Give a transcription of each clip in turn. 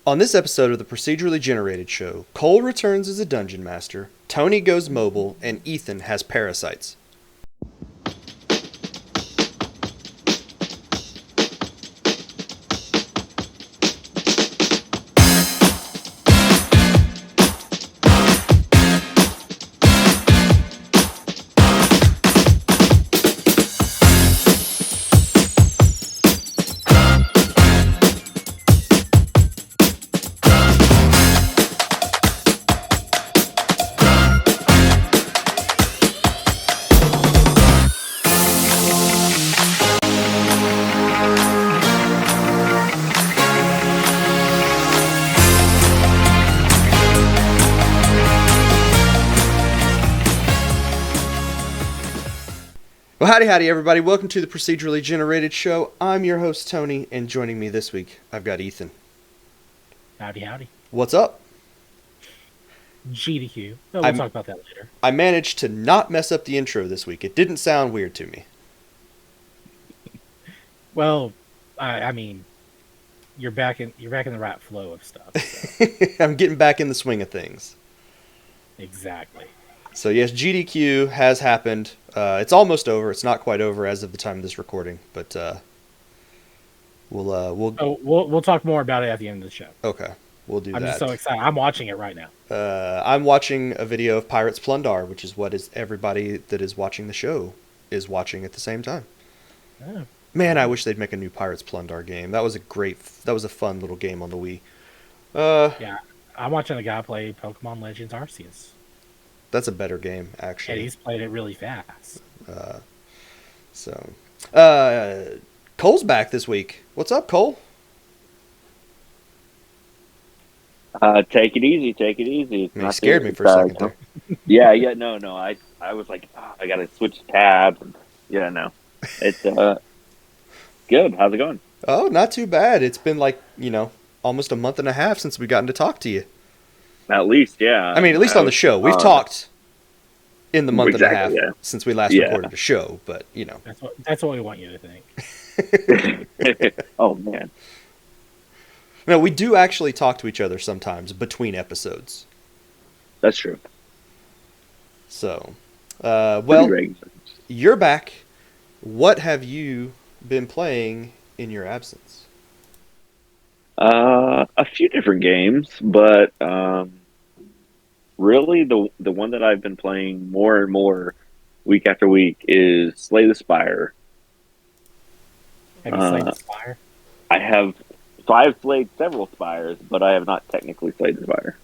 On this episode of the Procedurally Generated Show, Cole returns as a dungeon master, Tony goes mobile, and Ethan has parasites. Well, howdy everybody, welcome to the Procedurally Generated Show. I'm your host Tony, and joining me this week, I've got Ethan. Howdy. What's up? GDQ. Oh, we'll talk about that later. I managed to not mess up the intro this week. It didn't sound weird to me. Well, I mean, you're back in the right flow of stuff. So. I'm getting back in the swing of things. Exactly. So yes, GDQ has happened. It's almost over. It's not quite over as of the time of this recording, but we'll talk more about it at the end of the show. Okay, we'll do that. I'm just so excited. I'm watching it right now. I'm watching a video of Pirates Plundar, which is what everybody that is watching the show is watching at the same time. Oh. Man, I wish they'd make a new Pirates Plundar game. That was a fun little game on the Wii. Yeah, I'm watching a guy play Pokemon Legends Arceus. That's a better game, actually. And he's played it really fast. Cole's back this week. What's up, Cole? Take it easy. You scared me for a second there. Yeah, no. I was like, I gotta switch tabs. Yeah, no. It's good. How's it going? Oh, not too bad. It's been almost a month and a half since we gotten to talk to you. At least, yeah. I mean, at least on the show. We've talked in the month and a half since we last recorded a show, but, That's what we want you to think. Oh, man. No, we do actually talk to each other sometimes between episodes. That's true. So, you're back. What have you been playing in your absence? A few different games, but really the one that I've been playing more and more week after week is Slay the Spire. Have you slayed the Spire? I have. So I have slayed several spires, but I have not technically slayed the spire.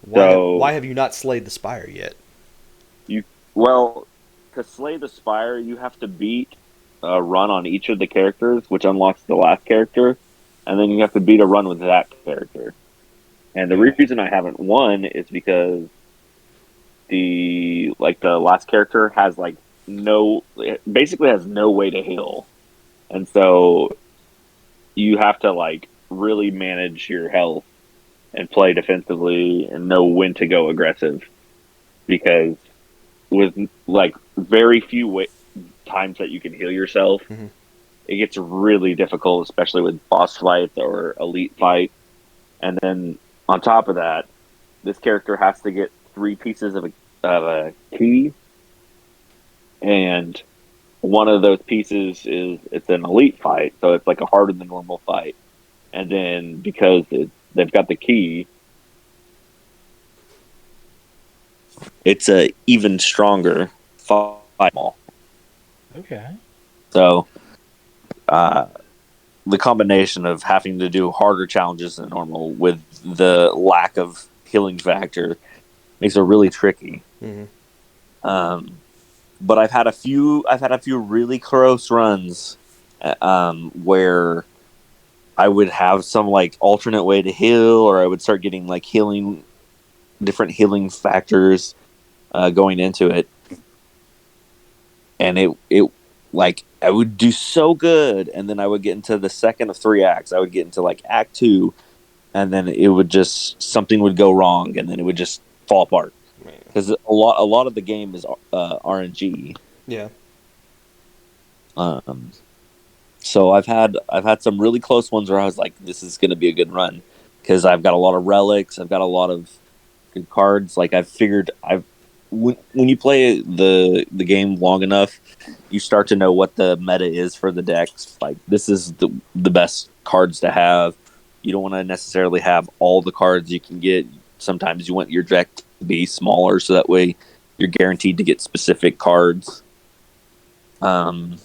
Why have you not slayed the spire yet? To slay the spire, you have to beat a run on each of the characters, which unlocks the last character. And then you have to beat a run with that character. And the reason I haven't won is because the last character has basically has no way to heal. And so you have to really manage your health and play defensively and know when to go aggressive. Because with very few times that you can heal yourself, mm-hmm. It gets really difficult, especially with boss fights or elite fight. And then on top of that, this character has to get 3 pieces of a key. And one of those pieces it's an elite fight, so it's a harder than normal fight. And then because they've got the key, it's a even stronger fight. Okay. So the combination of having to do harder challenges than normal with the lack of healing factor makes it really tricky. Mm-hmm. But I've had a few really close runs where I would have some alternate way to heal, or I would start getting different healing factors going into it, and it I would do so good, and then I would get into the second of 3 acts. I would get into Act 2, and then something would go wrong, and then it would just fall apart. Because a lot of the game is RNG. Yeah. So I've had some really close ones where I was like, this is going to be a good run. because I've got a lot of relics. I've got a lot of good cards. Like I've figured, when you play the game long enough, you start to know what the meta is for the decks. Like this is the best cards to have. You don't want to necessarily have all the cards you can get. Sometimes you want your deck to be smaller, so that way you're guaranteed to get specific cards. But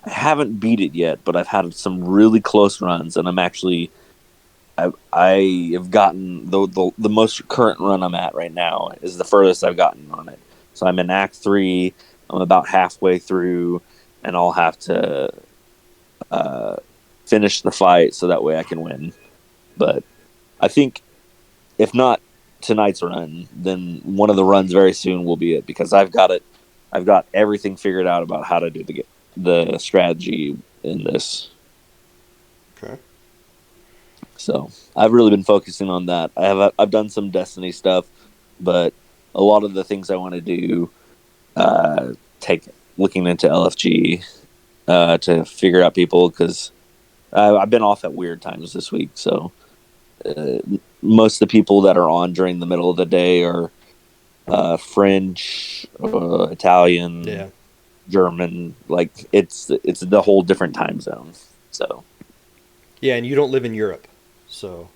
I haven't beat it yet. But I've had some really close runs, and I have gotten the most current run I'm at right now is the furthest I've gotten on it. So I'm in Act 3. I'm about halfway through, and I'll have to finish the fight so that way I can win. But I think if not tonight's run, then one of the runs very soon will be it, because I've got it. I've got everything figured out about how to do the strategy in this. Okay. So I've really been focusing on that. I've done some Destiny stuff, but a lot of the things I want to do, take looking into LFG to figure out people, because I've been off at weird times this week. So most of the people that are on during the middle of the day are French, Italian, Yeah. German. Like it's the whole different time zone. So Yeah, and you don't live in Europe, so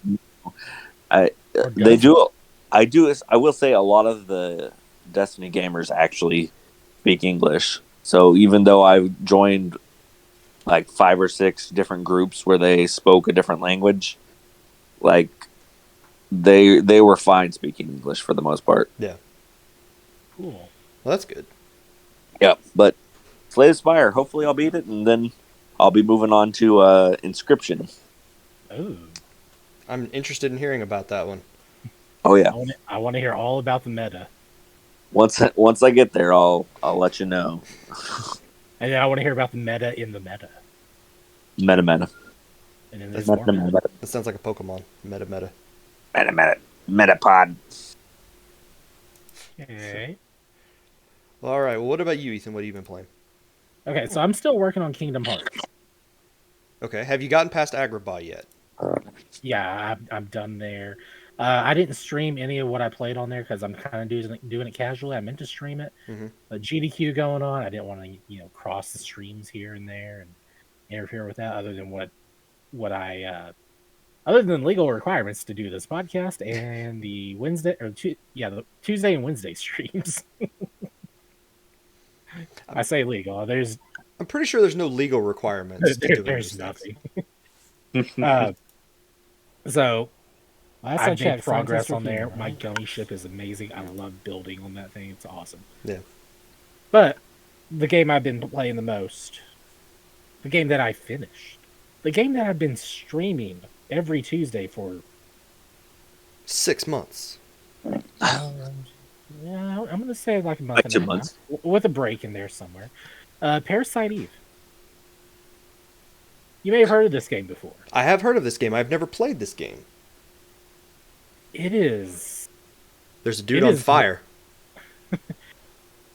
they do. I will say a lot of the Destiny gamers actually speak English. So even though I joined like 5 or 6 different groups where they spoke a different language, like they were fine speaking English for the most part. yeah. Cool. Well, that's good. Yeah, but Slay the Spire. Hopefully, I'll beat it, and then I'll be moving on to Inscription. Oh. I'm interested in hearing about that one. Oh yeah. I want to hear all about the meta. Once I get there, I'll let you know. And then I want to hear about the meta in the meta. Meta. And in this Meta, format. meta. That sounds like a Pokemon. Meta. Metapod. Okay. Well, all right. Well, what about you, Ethan? What have you been playing? Okay, so I'm still working on Kingdom Hearts. Okay. Have you gotten past Agrabah yet? Yeah, I'm done there. I didn't stream any of what I played on there because I'm kind of doing it casually. I meant to stream it, but GDQ going on, I didn't want to cross the streams here and there and interfere with that. Other than other than legal requirements to do this podcast and the the Tuesday and Wednesday streams. I say legal. I'm pretty sure there's no legal requirements to doing There's those things. nothing. So Last I've I made checked, progress scientists are on there. human, My right? gummy ship is amazing. I love building on that thing. It's awesome. Yeah. But the game I've been playing the most, the game that I finished, the game that I've been streaming every Tuesday for 6 months. yeah, I'm gonna say like a month Like and 2 a half, months. with a break in there somewhere. Parasite Eve. You may have heard of this game before. I have heard of this game. I've never played this game. It is. There's a dude It on is- fire.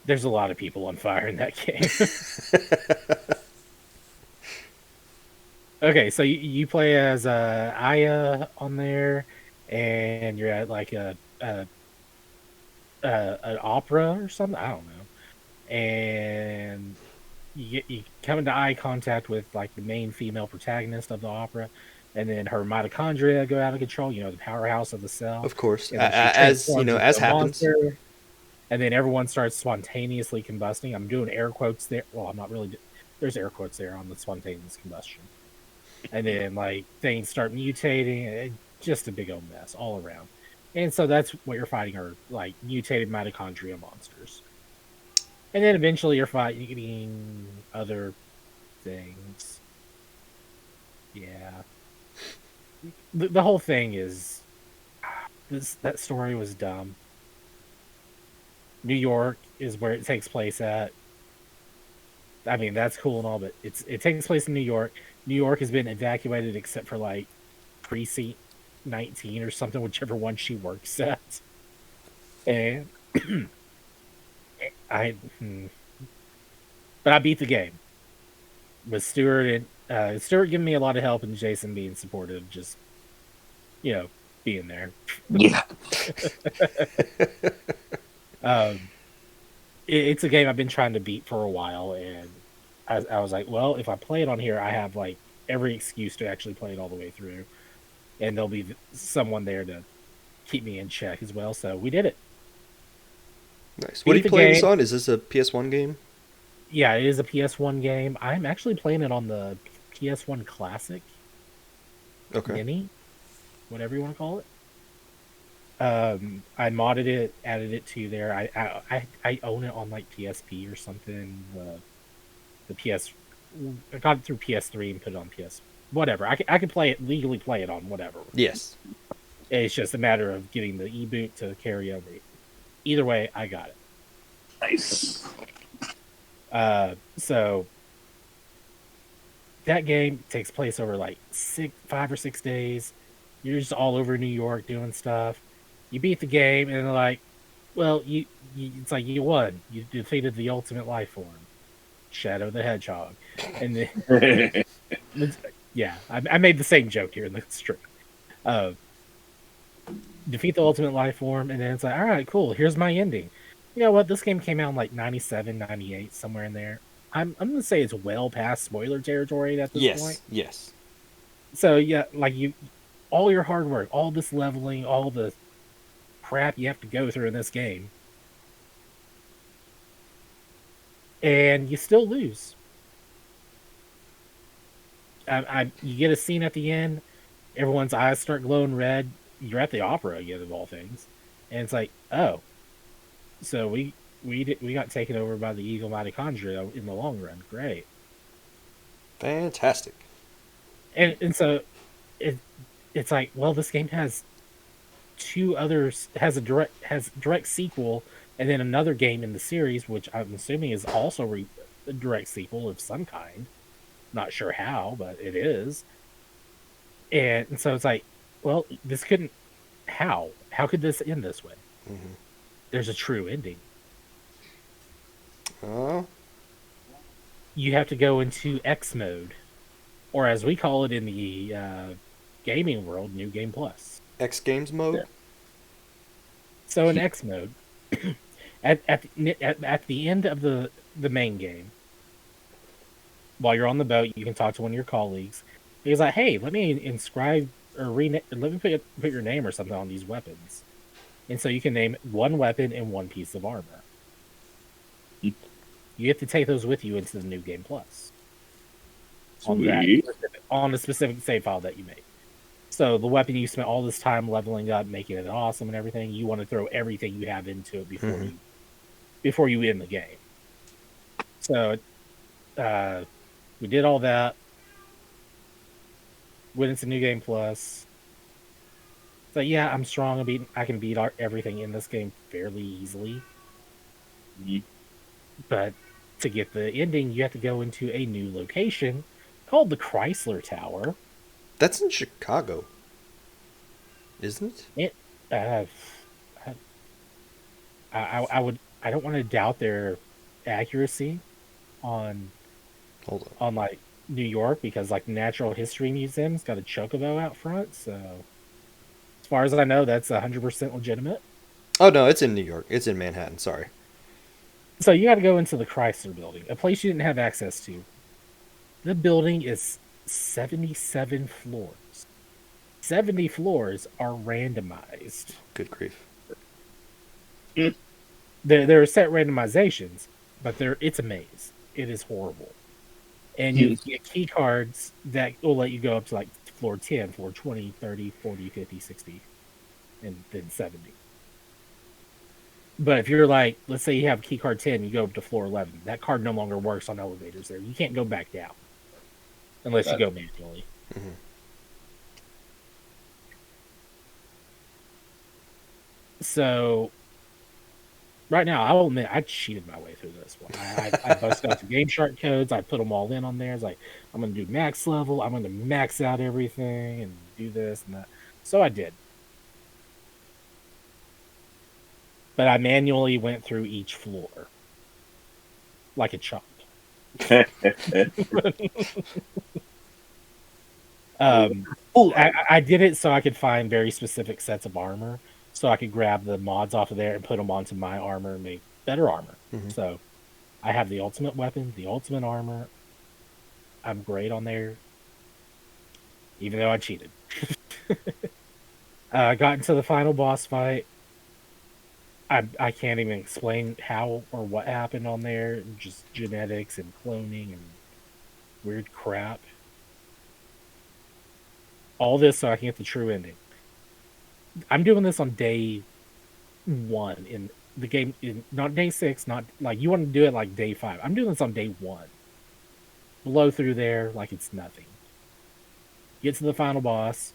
There's a lot of people on fire in that game. Okay, so you play as Aya on there, and you're at like an opera or something. I don't know, and you come into eye contact with like the main female protagonist of the opera, and then her mitochondria go out of control. You know, the powerhouse of the cell. Of course. And then she As transforms into as a happens. monster, and then everyone starts spontaneously combusting. I'm doing air quotes there. Well, I'm not really. There's air quotes there on the spontaneous combustion. And then like things start mutating, and just a big old mess all around. And so that's what you're fighting are like mutated mitochondria monsters. And then eventually you're fighting other things. Yeah. The whole thing is that story was dumb. New York is where it takes place at. I mean, that's cool and all, but it takes place in New York. New York has been evacuated except for like precinct 19 or something, whichever one she works at. And but I beat the game with Stuart Stuart giving me a lot of help and Jason being supportive, just, being there. Yeah. It's a game I've been trying to beat for a while, and I was like, well, if I play it on here, I have like every excuse to actually play it all the way through, and there'll be someone there to keep me in check as well. So we did it. Nice. What are Beat you the playing this game. on? Is this a PS1 game? Yeah, it is a PS1 game. I'm actually playing it on the PS1 Classic Okay. Mini, whatever you want to call it. I modded it, added it to there. I own it on like PSP or something. The PS, I got it through PS3 and put it on PS. Whatever. I can play it legally. Play it on whatever. Yes. It's just a matter of getting the e-boot to carry over. Either way, I got it. Nice. So that game takes place over like 5 or 6 days. You're just all over New York doing stuff. You beat the game, and they're like, well, it's like you won. You defeated the ultimate life form, Shadow the Hedgehog. And then, yeah, I made the same joke here in the stream. Defeat the ultimate life form, and then it's like, all right, cool, here's my ending. You know what? This game came out in like 97, 98, somewhere in there. I'm going to say it's well past spoiler territory at this point. Yes. So, yeah, like all your hard work, all this leveling, all the crap you have to go through in this game, and you still lose. You get a scene at the end, everyone's eyes start glowing red. You're at the opera again, of all things, and it's like, oh, so we got taken over by the evil mitochondria in the long run. Great, Fantastic. and so it's like, well, this game has two others, has direct sequel, and then another game in the series, which I'm assuming is also a direct sequel of some kind. Not sure how, but it is. And so it's like, well, this couldn't. How could this end this way? Mm-hmm. There's a true ending. Oh. You have to go into X mode, or as we call it in the gaming world, New Game Plus. X Games mode? Yeah. So in X mode, at the end of the main game, while you're on the boat, you can talk to one of your colleagues. He's like, "Hey, let me inscribe or let me put your name or something on these weapons," and so you can name one weapon and one piece of armor. You have to take those with you into the New Game Plus on a specific save file that you make. So the weapon you spent all this time leveling up, making it awesome and everything, you want to throw everything you have into it before you end the game. So we did all that. Went into New Game Plus. So yeah, I'm strong. I can beat everything in this game fairly easily. But to get the ending, you have to go into a new location called the Chrysler Tower. That's in Chicago, isn't it? I don't want to doubt their accuracy on like New York, because like Natural History Museum's got a chocobo out front. So as far as I know, that's 100% legitimate. Oh no, it's in New York. It's in Manhattan. Sorry. So you got to go into the Chrysler Building, a place you didn't have access to. The building is 77 floors. 70 floors are randomized. Good grief. There are set randomizations, but it's a maze. It is horrible. And you get key cards that will let you go up to like floor 10, floor 20, 30, 40, 50, 60, and then 70. But if you're like, let's say you have key card 10, you go up to floor 11. That card no longer works on elevators there. You can't go back down unless you go manually. Mm-hmm. So right now, I will admit, I cheated my way through this one. I busted out the Game Shark codes. I put them all in on there. It's like, I'm going to do max level. I'm going to max out everything and do this and that. So I did. But I manually went through each floor like a chump. I did it so I could find very specific sets of armor, so I could grab the mods off of there and put them onto my armor and make better armor. Mhm. So I have the ultimate weapon, the ultimate armor. I'm great on there, even though I cheated. Got into the final boss fight. I can't even explain how or what happened on there. Just genetics and cloning and weird crap. All this so I can get the true ending. I'm doing this on day 1 in the game, not day 6, not like you want to do it like day 5. I'm doing this on day 1. Blow through there like it's nothing. Get to the final boss.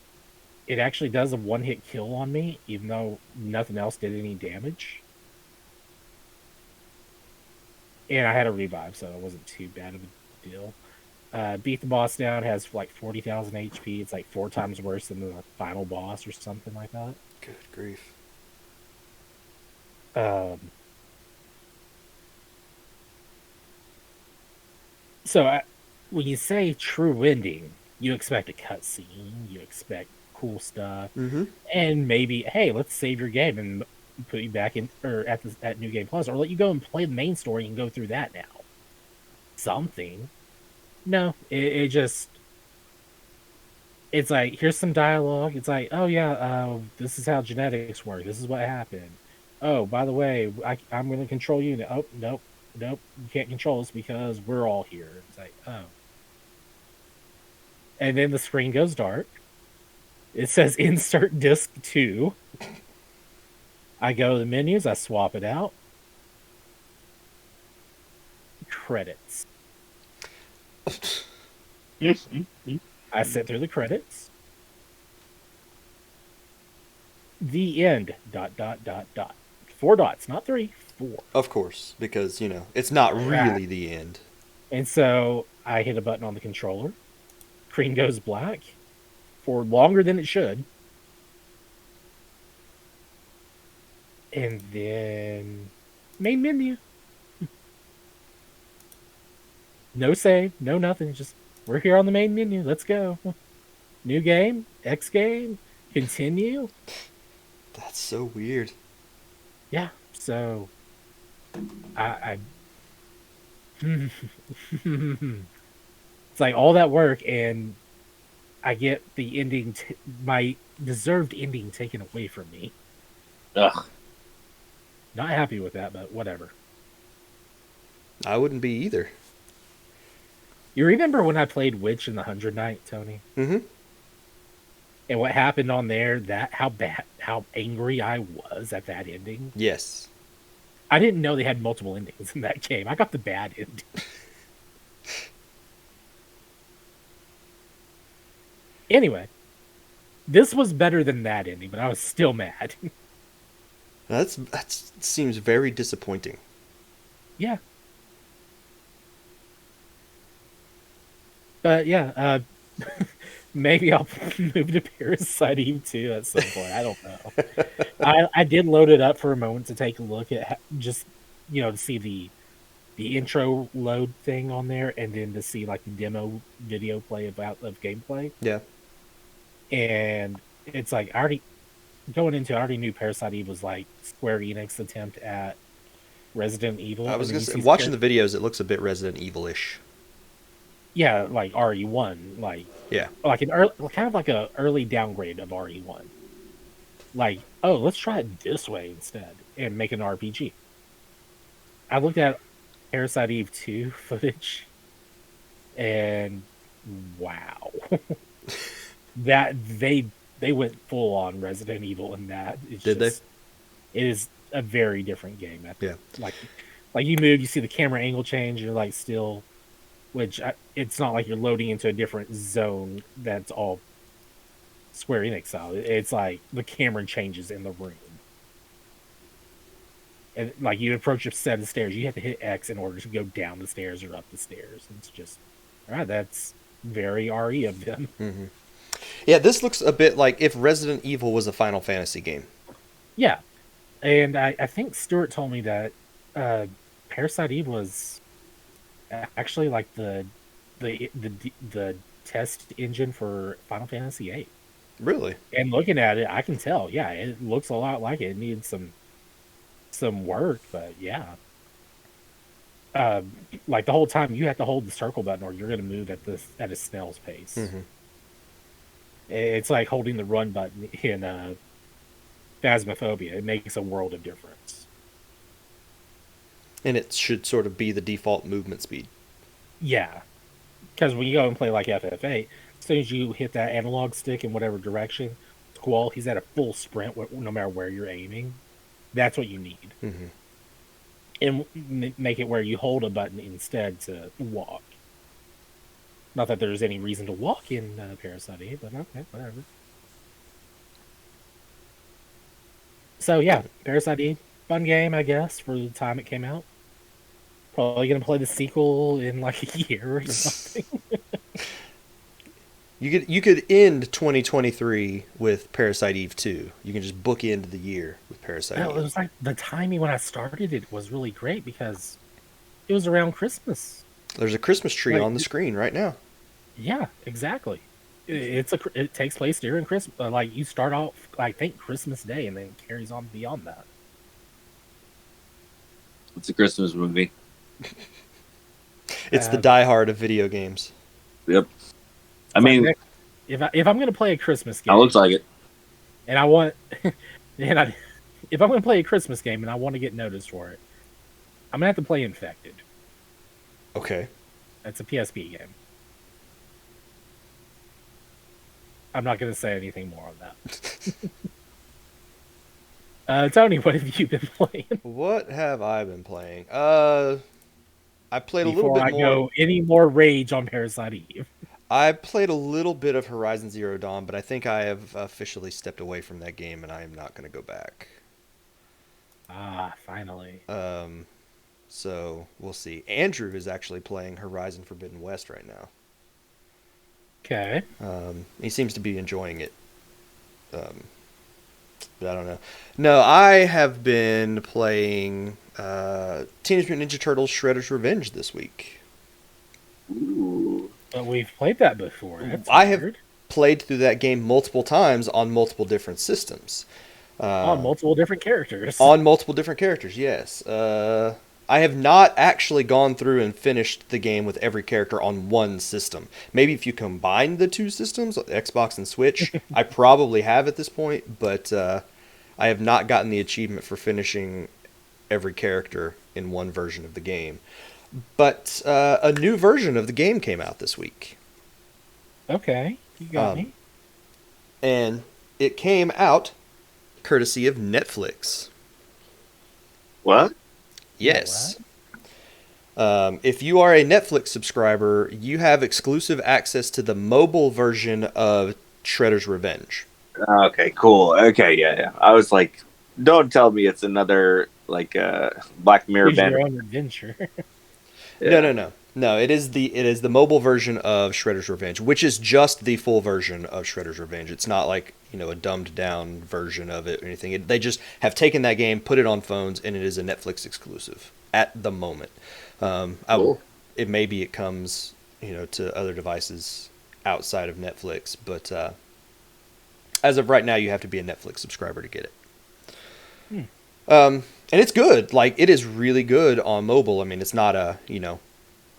It actually does a one-hit kill on me, even though nothing else did any damage. And I had a revive, so it wasn't too bad of a deal. Beat the boss down, has like 40,000 HP. It's like 4 times worse than the final boss or something like that. Good grief. So when you say true ending, you expect a cutscene, you expect cool stuff, Mm-hmm. and maybe, hey, let's save your game and put you back in or at New Game Plus, or let you go and play the main story and go through that now. Something. No, it just, it's like, here's some dialogue. It's like, oh yeah, this is how genetics work. This is what happened. Oh, by the way, I'm going to control you. Oh, nope, you can't control us because we're all here. It's like, oh. And then the screen goes dark. It says insert disc 2. I go to the menus, I swap it out. Credits. I sit through the credits. The end. ... 4 dots, not 3, 4. Of course, because, it's not really the end. And so I hit a button on the controller. Screen goes black for longer than it should. And then main menu. No save, no nothing. Just, we're here on the main menu. Let's go. New game, X game, continue. That's so weird. Yeah, so I it's like all that work, and I get the ending, my deserved ending taken away from me. Ugh. Not happy with that, but whatever. I wouldn't be either. You remember when I played Witch in the 100 Night, Tony? Mm-hmm. And what happened on there, how angry I was at that ending? Yes. I didn't know they had multiple endings in that game. I got the bad ending. Anyway, this was better than that ending, but I was still mad. That seems very disappointing. Yeah. But yeah, maybe I'll move to Parasite Eve 2 at some point. I don't know. I did load it up for a moment to take a look at just, to see the intro load thing on there, and then to see like the demo video play of gameplay. Yeah. And it's like, I already knew Parasite Eve was like Square Enix attempt at Resident Evil. I was going to say, watching the videos, it looks a bit Resident Evil-ish. Yeah, like RE1, like like an early, kind of like a early downgrade of RE1. Like, oh, let's try it this way instead and make an RPG. I looked at Parasite Eve 2 footage, and wow, that they went full on Resident Evil in that. Did they? It is a very different game. Yeah, like you move, you see the camera angle change. You're like still. Which, it's not like you're loading into a different zone that's all Square Enix style. It's like the camera changes in the room. And like you approach a set of stairs, you have to hit X in order to go down the stairs or up the stairs. It's just, all right, that's very RE of them. Mm-hmm. Yeah, this looks a bit like if Resident Evil was a Final Fantasy game. Yeah. And I think Stuart told me that Parasite Eve was actually like the test engine for Final Fantasy VIII. Really? And looking at it, I can tell. Yeah, it looks a lot like it. It needs some work, but yeah. Like the whole time, you have to hold the circle button, or you're going to move at a snail's pace. Mm-hmm. It's like holding the run button in Phasmophobia. It makes a world of difference. And it should sort of be the default movement speed. Yeah, because when you go and play like FF8, as soon as you hit that analog stick in whatever direction, Squall, he's at a full sprint no matter where you're aiming. That's what you need. Mm-hmm. And make it where you hold a button instead to walk. Not that there's any reason to walk in Parasite, but okay, whatever. So yeah, Parasite, fun game, I guess, for the time it came out. Probably gonna play the sequel in like a year or something. You could end 2023 with Parasite Eve 2. You can just bookend the year with Parasite No, Eve. it was like the timing when I started it was really great because it was around Christmas. There's a Christmas tree Like, on the screen right now. Yeah, exactly. It takes place during Christmas. Like you start off, I think Christmas Day, and then it carries on beyond that. It's a Christmas movie. It's the Die Hard of video games. Yep. I mean, if I'm gonna play a Christmas game, it looks like it. and I want, if I'm gonna play a Christmas game and I want to get noticed for it, I'm gonna have to play Infected. Okay. That's a PSP game. I'm not gonna say anything more on that. Tony, what have you been playing? What have I been playing? I played a little Before bit I more. go any more rage on Parasite Eve. I played a little bit of Horizon Zero Dawn, but I think I have officially stepped away from that game, and I am not going to go back. Ah, finally. So we'll see. Andrew is actually playing Horizon Forbidden West right now. Okay. He seems to be enjoying it. But I don't know. No, I have been playing Teenage Mutant Ninja Turtles Shredder's Revenge this week. Ooh. But we've played that before. That's I have weird. played through that game multiple times on multiple different systems. On multiple different characters. On multiple different characters, yes. I have not actually gone through and finished the game with every character on one system. Maybe if you combine the two systems, Xbox and Switch, I probably have at this point, but I have not gotten the achievement for finishing every character in one version of the game. But a new version of the game came out this week. Okay, you got me. And it came out courtesy of Netflix. What? Yes. If you are a Netflix subscriber, you have exclusive access to the mobile version of Shredder's Revenge. Okay, cool. Okay, yeah. I was like, don't tell me it's another like Black Mirror Choose your banner. own adventure. Yeah. No. It is the mobile version of Shredder's Revenge, which is just the full version of Shredder's Revenge. It's not like a dumbed down version of it or anything. They just have taken that game, put it on phones, and it is a Netflix exclusive at the moment. Cool. Maybe it comes to other devices outside of Netflix, but as of right now, you have to be a Netflix subscriber to get it. And it's good. Like, it is really good on mobile. I mean, it's not a,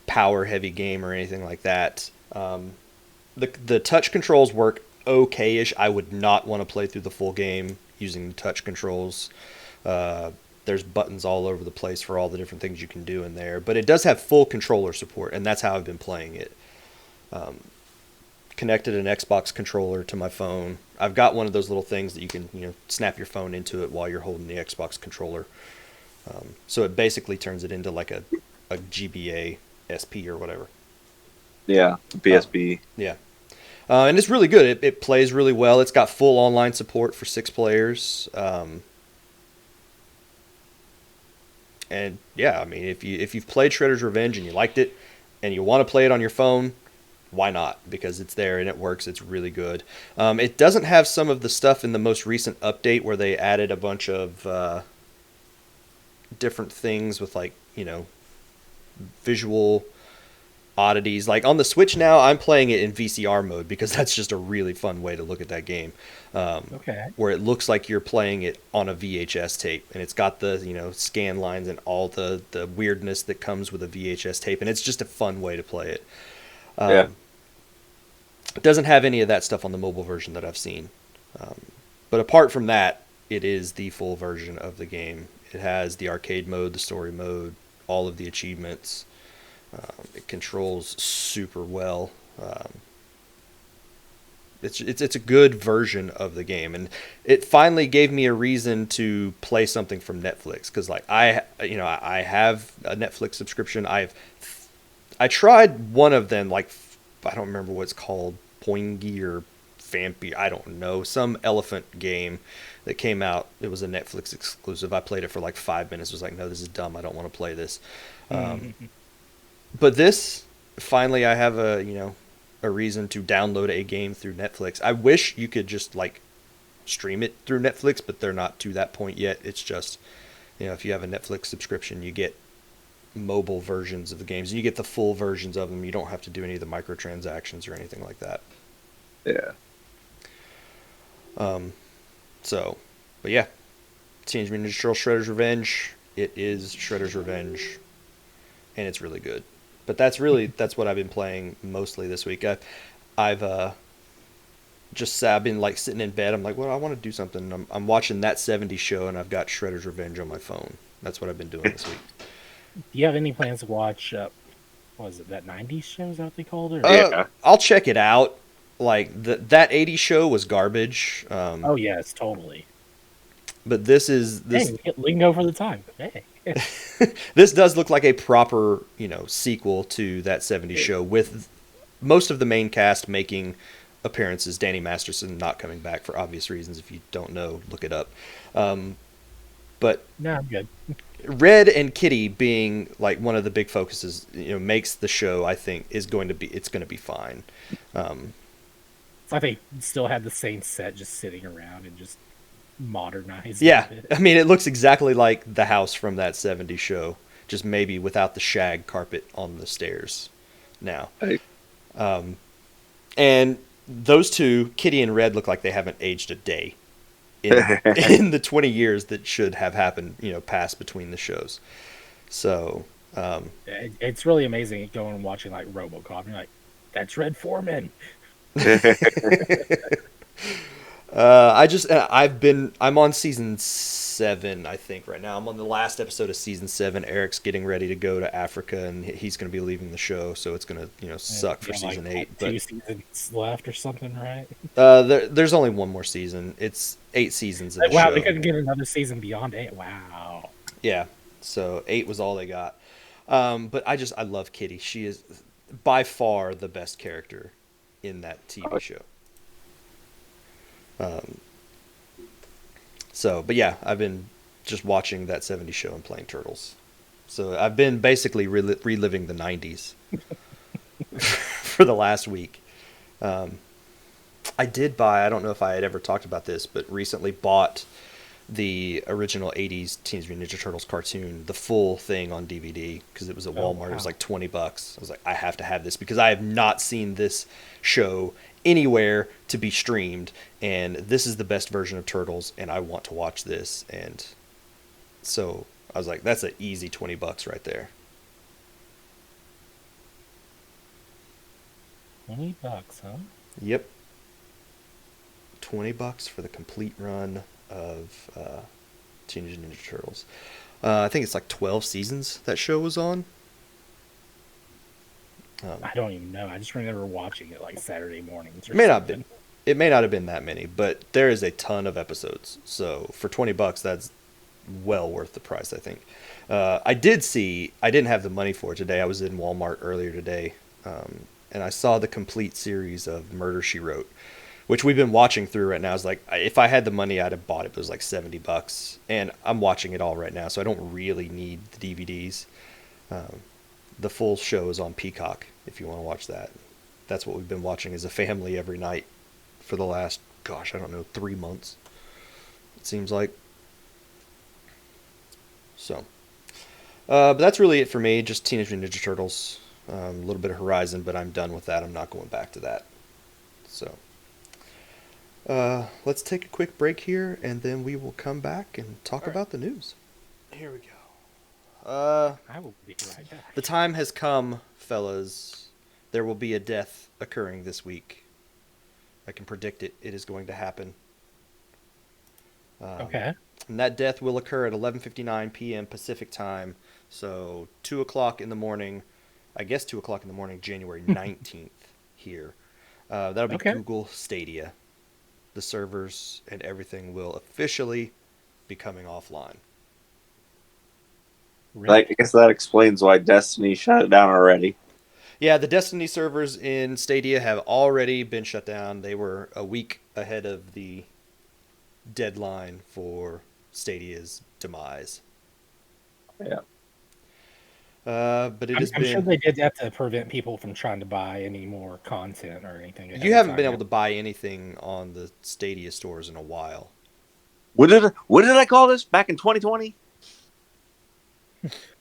power heavy game or anything like that. The touch controls work okay-ish. I would not want to play through the full game using the touch controls. There's buttons all over the place for all the different things you can do in there. But it does have full controller support, and that's how I've been playing it. Connected an Xbox controller to my phone. I've got one of those little things that you can, snap your phone into it while you're holding the Xbox controller. So it basically turns it into like a GBA SP or whatever. Yeah, PSP. Yeah. And it's really good. It plays really well. It's got full online support for 6 players. And yeah, I mean, if you've played Shredder's Revenge and you liked it and you want to play it on your phone, why not? Because it's there and it works. It's really good. It doesn't have some of the stuff in the most recent update where they added a bunch of different things with, like, visual oddities. Like on the Switch now, I'm playing it in VCR mode because that's just a really fun way to look at that game. Okay. Where it looks like you're playing it on a VHS tape, and it's got the scan lines and all the weirdness that comes with a VHS tape, and it's just a fun way to play it. It doesn't have any of that stuff on the mobile version that I've seen, but apart from that, it is the full version of the game. It has the arcade mode, the story mode, all of the achievements. It controls super well. It's a good version of the game, and it finally gave me a reason to play something from Netflix, because like I have a Netflix subscription. I tried one of them, like I don't remember what it's called, Poingy or Vampy, I don't know, some elephant game that came out. It was a Netflix exclusive. I played it for like 5 minutes. Was like, no, this is dumb. I don't want to play this. But this, finally, I have a reason to download a game through Netflix. I wish you could just like stream it through Netflix, but they're not to that point yet. It's just, if you have a Netflix subscription, you get mobile versions of the games, and you get the full versions of them. You don't have to do any of the microtransactions or anything like that. Yeah. But yeah, Teenage Mutant Ninja Turtles Shredder's Revenge. It is Shredder's Revenge, and it's really good. But that's what I've been playing mostly this week. I've been like sitting in bed. I'm like, well, I want to do something. I'm watching That 70s Show, and I've got Shredder's Revenge on my phone. That's what I've been doing this week. Do you have any plans to watch, what is it, That 90s Show? Is that what they called it? Yeah. I'll check it out. Like, That 80s Show was garbage. Oh, yes, totally. But this. Hey, we can go for the time. Hey. This does look like a proper, sequel to That 70s Show, with most of the main cast making appearances. Danny Masterson not coming back for obvious reasons. If you don't know, look it up. But No, I'm good. Red and Kitty being like one of the big focuses, makes the show, I think, it's going to be fine. It's like they still had the same set just sitting around and just modernized. Yeah, it. I mean, it looks exactly like the house from That 70s Show, just maybe without the shag carpet on the stairs now. Hey. And those two, Kitty and Red, look like they haven't aged a day in the 20 years that should have happened, passed between the shows. So It's really amazing going and watching like RoboCop. You're like, that's Red Foreman. I'm on season 7, I think, right now. I'm on the last episode of season 7. Eric's getting ready to go to Africa, and he's going to be leaving the show, so it's going to suck for season 8. But 2 seasons left or something, right? There's only one more season. It's 8 seasons of the wow, show. they couldn't get another season beyond 8. Wow. Yeah, so 8 was all they got. But I love Kitty. She is by far the best character in that TV show. But yeah, I've been just watching That 70s Show and playing Turtles. So I've been basically reliving the 90s for the last week. I did buy, I don't know if I had ever talked about this, but recently bought the original 80s Teenage Mutant Ninja Turtles cartoon, the full thing on DVD, because it was at Walmart. Wow. It was like $20. I was like, I have to have this because I have not seen this show anywhere to be streamed, and this is the best version of Turtles, and I want to watch this. And so I was like, that's an easy $20 right there. $20, huh? Yep. $20 for the complete run of Teenage Ninja Turtles. I think it's like 12 seasons that show was on. I don't even know. I just remember watching it like Saturday mornings. It may not have been that many, but there is a ton of episodes. So for $20, that's well worth the price, I think. I didn't have the money for it today. I was in Walmart earlier today, and I saw the complete series of Murder, She Wrote, which we've been watching through right now. It's like, if I had the money, I'd have bought it. It was like $70, and I'm watching it all right now, so I don't really need the DVDs. The full show is on Peacock if you want to watch that. That's what we've been watching as a family every night for the last, 3 months, it seems like. So, but that's really it for me. Just Teenage Mutant Ninja Turtles. a little bit of Horizon, but I'm done with that. I'm not going back to that. So let's take a quick break here, and then we will come back and talk about the news. Here we go. I will be right back. The time has come, fellas. There will be a death occurring this week. I can predict it. It is going to happen. Okay. And that death will occur at 11:59 p.m. Pacific time. So 2 o'clock in the morning, I guess 2 o'clock in the morning, January 19th here. That'll be Google Stadia. The servers and everything will officially be coming offline. Really? I guess that explains why Destiny shut it down already. Yeah, the Destiny servers in Stadia have already been shut down. They were a week ahead of the deadline for Stadia's demise. Yeah. But I'm sure they did that to prevent people from trying to buy any more content or anything. You haven't been able to buy anything on the Stadia stores in a while. What did I call this back in 2020?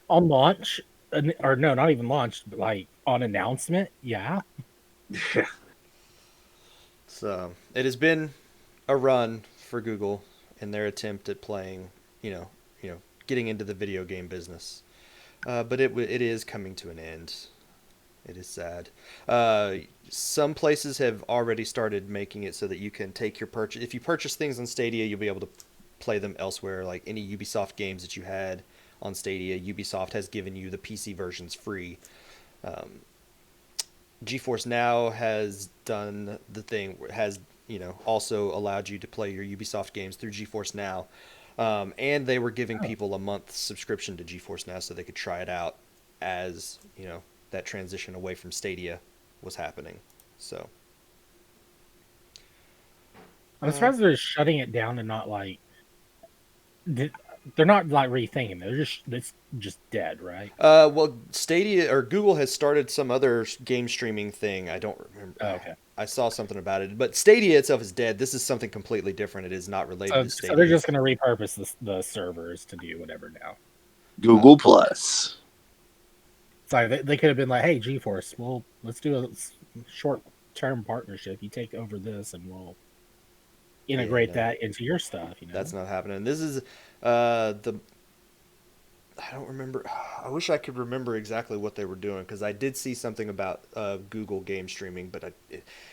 On launch, or no, not even launch, but like on announcement, yeah. So it has been a run for Google in their attempt at playing, getting into the video game business. But it is coming to an end. It is sad. Some places have already started making it so that you can take your purchase. If you purchase things on Stadia, you'll be able to play them elsewhere. Like any Ubisoft games that you had on Stadia, Ubisoft has given you the PC versions free. GeForce Now has done the thing, has also allowed you to play your Ubisoft games through GeForce Now. And they were giving people a month subscription to GeForce Now so they could try it out as, that transition away from Stadia was happening. So I'm surprised they're shutting it down and not like they're not like rethinking. It's just dead, right? Well, Stadia or Google has started some other game streaming thing. I don't remember. Oh, okay. I saw something about it, but Stadia itself is dead. This is something completely different. It is not related to Stadia. So they're just going to repurpose the servers to do whatever now. Google Plus. Sorry, they could have been like, "Hey, GeForce, well, let's do a short-term partnership. You take over this, and we'll integrate that into your stuff." That's not happening. This is I don't remember. I wish I could remember exactly what they were doing because I did see something about Google game streaming, but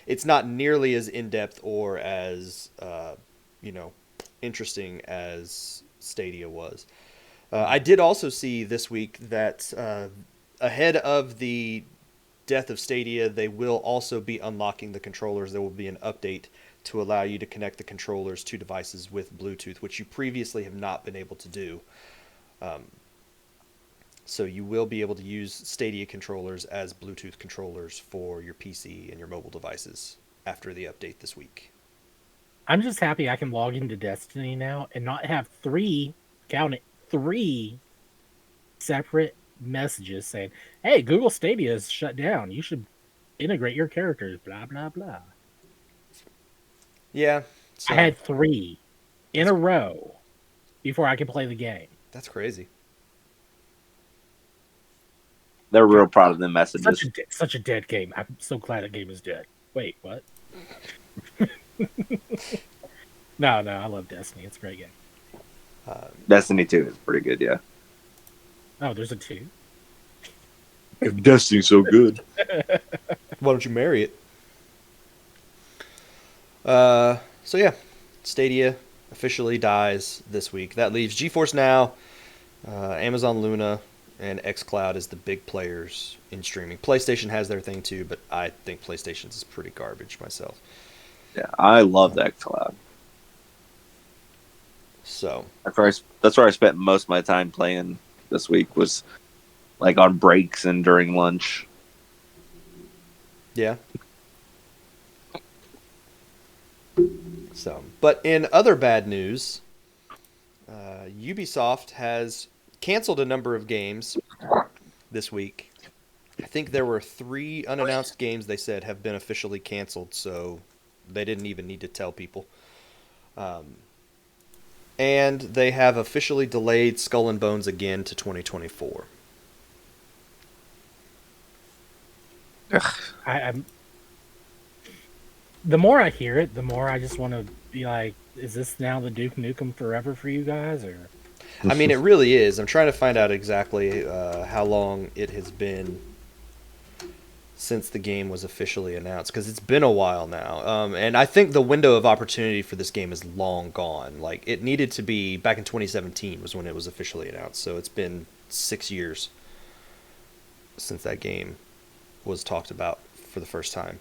it's not nearly as in depth or as interesting as Stadia was. I did also see this week that ahead of the death of Stadia, they will also be unlocking the controllers. There will be an update to allow you to connect the controllers to devices with Bluetooth, which you previously have not been able to do. So you will be able to use Stadia controllers as Bluetooth controllers for your PC and your mobile devices after the update this week. I'm just happy I can log into Destiny now and not have three separate messages saying, "Hey, Google Stadia is shut down. You should integrate your characters, blah, blah, blah." Yeah. So I had 3 in a row before I could play the game. That's crazy. They're real proud of the messages. Such a dead game. I'm so glad that game is dead. Wait, what? No, I love Destiny. It's a great game. Destiny 2 is pretty good, yeah. Oh, there's a 2? If Destiny's so good. Why don't you marry it? So yeah, Stadia officially dies this week. That leaves GeForce Now, Amazon Luna, and xCloud as the big players in streaming. PlayStation has their thing too, but I think PlayStation's is pretty garbage myself. Yeah, I love that cloud. So that's where I spent most of my time playing this week, was like on breaks and during lunch. Yeah. So, but in other bad news, Ubisoft has canceled a number of games this week. I think there were 3 unannounced games they said have been officially canceled, so they didn't even need to tell people. And they have officially delayed Skull and Bones again to 2024. I'm the more I hear it, the more I just want to be like, is this now the Duke Nukem Forever for you guys, or? I mean, it really is. I'm trying to find out exactly how long it has been since the game was officially announced, because it's been a while now. And I think the window of opportunity for this game is long gone. Like, it needed to be back in 2017 was when it was officially announced. So it's been 6 years since that game was talked about for the first time.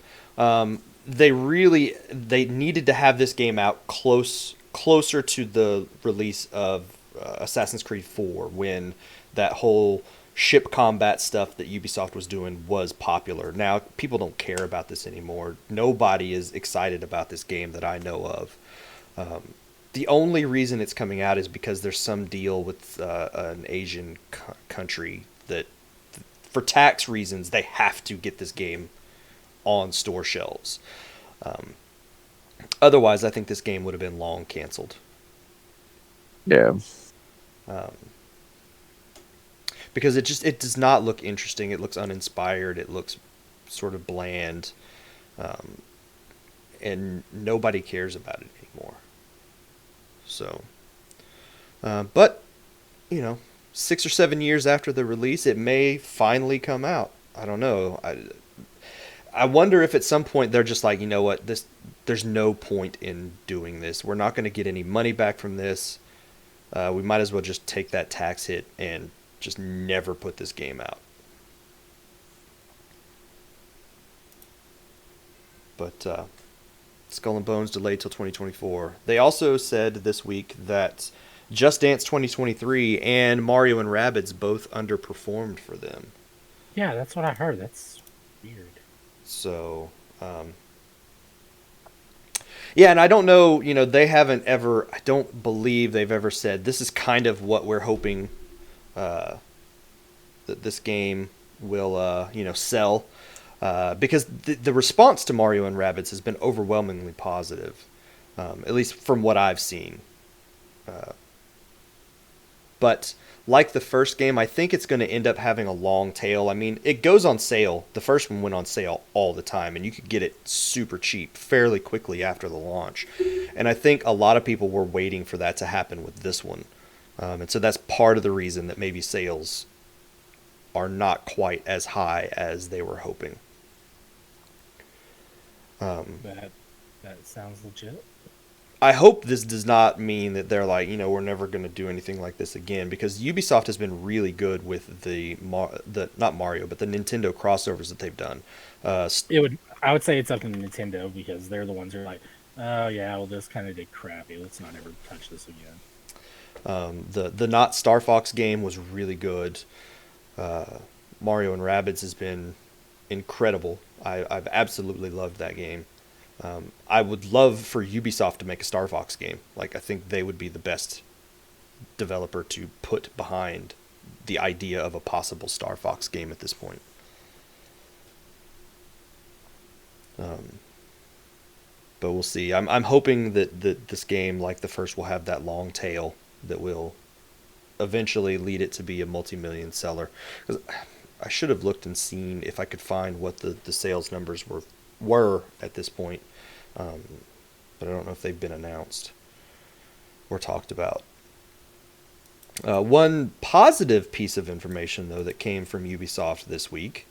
They needed to have this game out closer to the release of Assassin's Creed 4, when that whole ship combat stuff that Ubisoft was doing was popular. Now people don't care about this anymore. Nobody is excited about this game that I know of. The only reason it's coming out is because there's some deal with an Asian country that, for tax reasons, they have to get this game on store shelves. Otherwise, I think this game would have been long canceled. Yeah. Because it does not look interesting. It looks uninspired. It looks sort of bland, and nobody cares about it anymore. So, but 6 or 7 years after the release, it may finally come out. I don't know. I wonder if at some point they're just like, you know what, there's no point in doing this. We're not going to get any money back from this. We might as well just take that tax hit and just never put this game out. But Skull and Bones delayed till 2024. They also said this week that Just Dance 2023 and Mario and Rabbids both underperformed for them. Yeah, that's what I heard. That's weird. So, yeah, and I don't know, they haven't ever, I don't believe they've ever said, this is kind of what we're hoping that this game will, sell. Because the response to Mario and Rabbids has been overwhelmingly positive, at least from what I've seen. But like the first game, I think it's going to end up having a long tail. I mean, it goes on sale. The first one went on sale all the time, and you could get it super cheap fairly quickly after the launch. And I think a lot of people were waiting for that to happen with this one. And so that's part of the reason that maybe sales are not quite as high as they were hoping. That sounds legit. I hope this does not mean that they're like, we're never going to do anything like this again, because Ubisoft has been really good with the not Mario, but the Nintendo crossovers that they've done. I would say it's up to Nintendo, because they're the ones who are like, oh yeah, well this kind of did crappy. Let's not ever touch this again. The Not Star Fox game was really good. Mario and Rabbids has been incredible. I've absolutely loved that game. I would love for Ubisoft to make a Star Fox game. Like, I think they would be the best developer to put behind the idea of a possible Star Fox game at this point. But we'll see. I'm hoping that this game, like the first, will have that long tail that will eventually lead it to be a multi-million seller. 'Cause I should have looked and seen if I could find what the sales numbers were at this point. But I don't know if they've been announced or talked about. One positive piece of information, though, that came from Ubisoft this week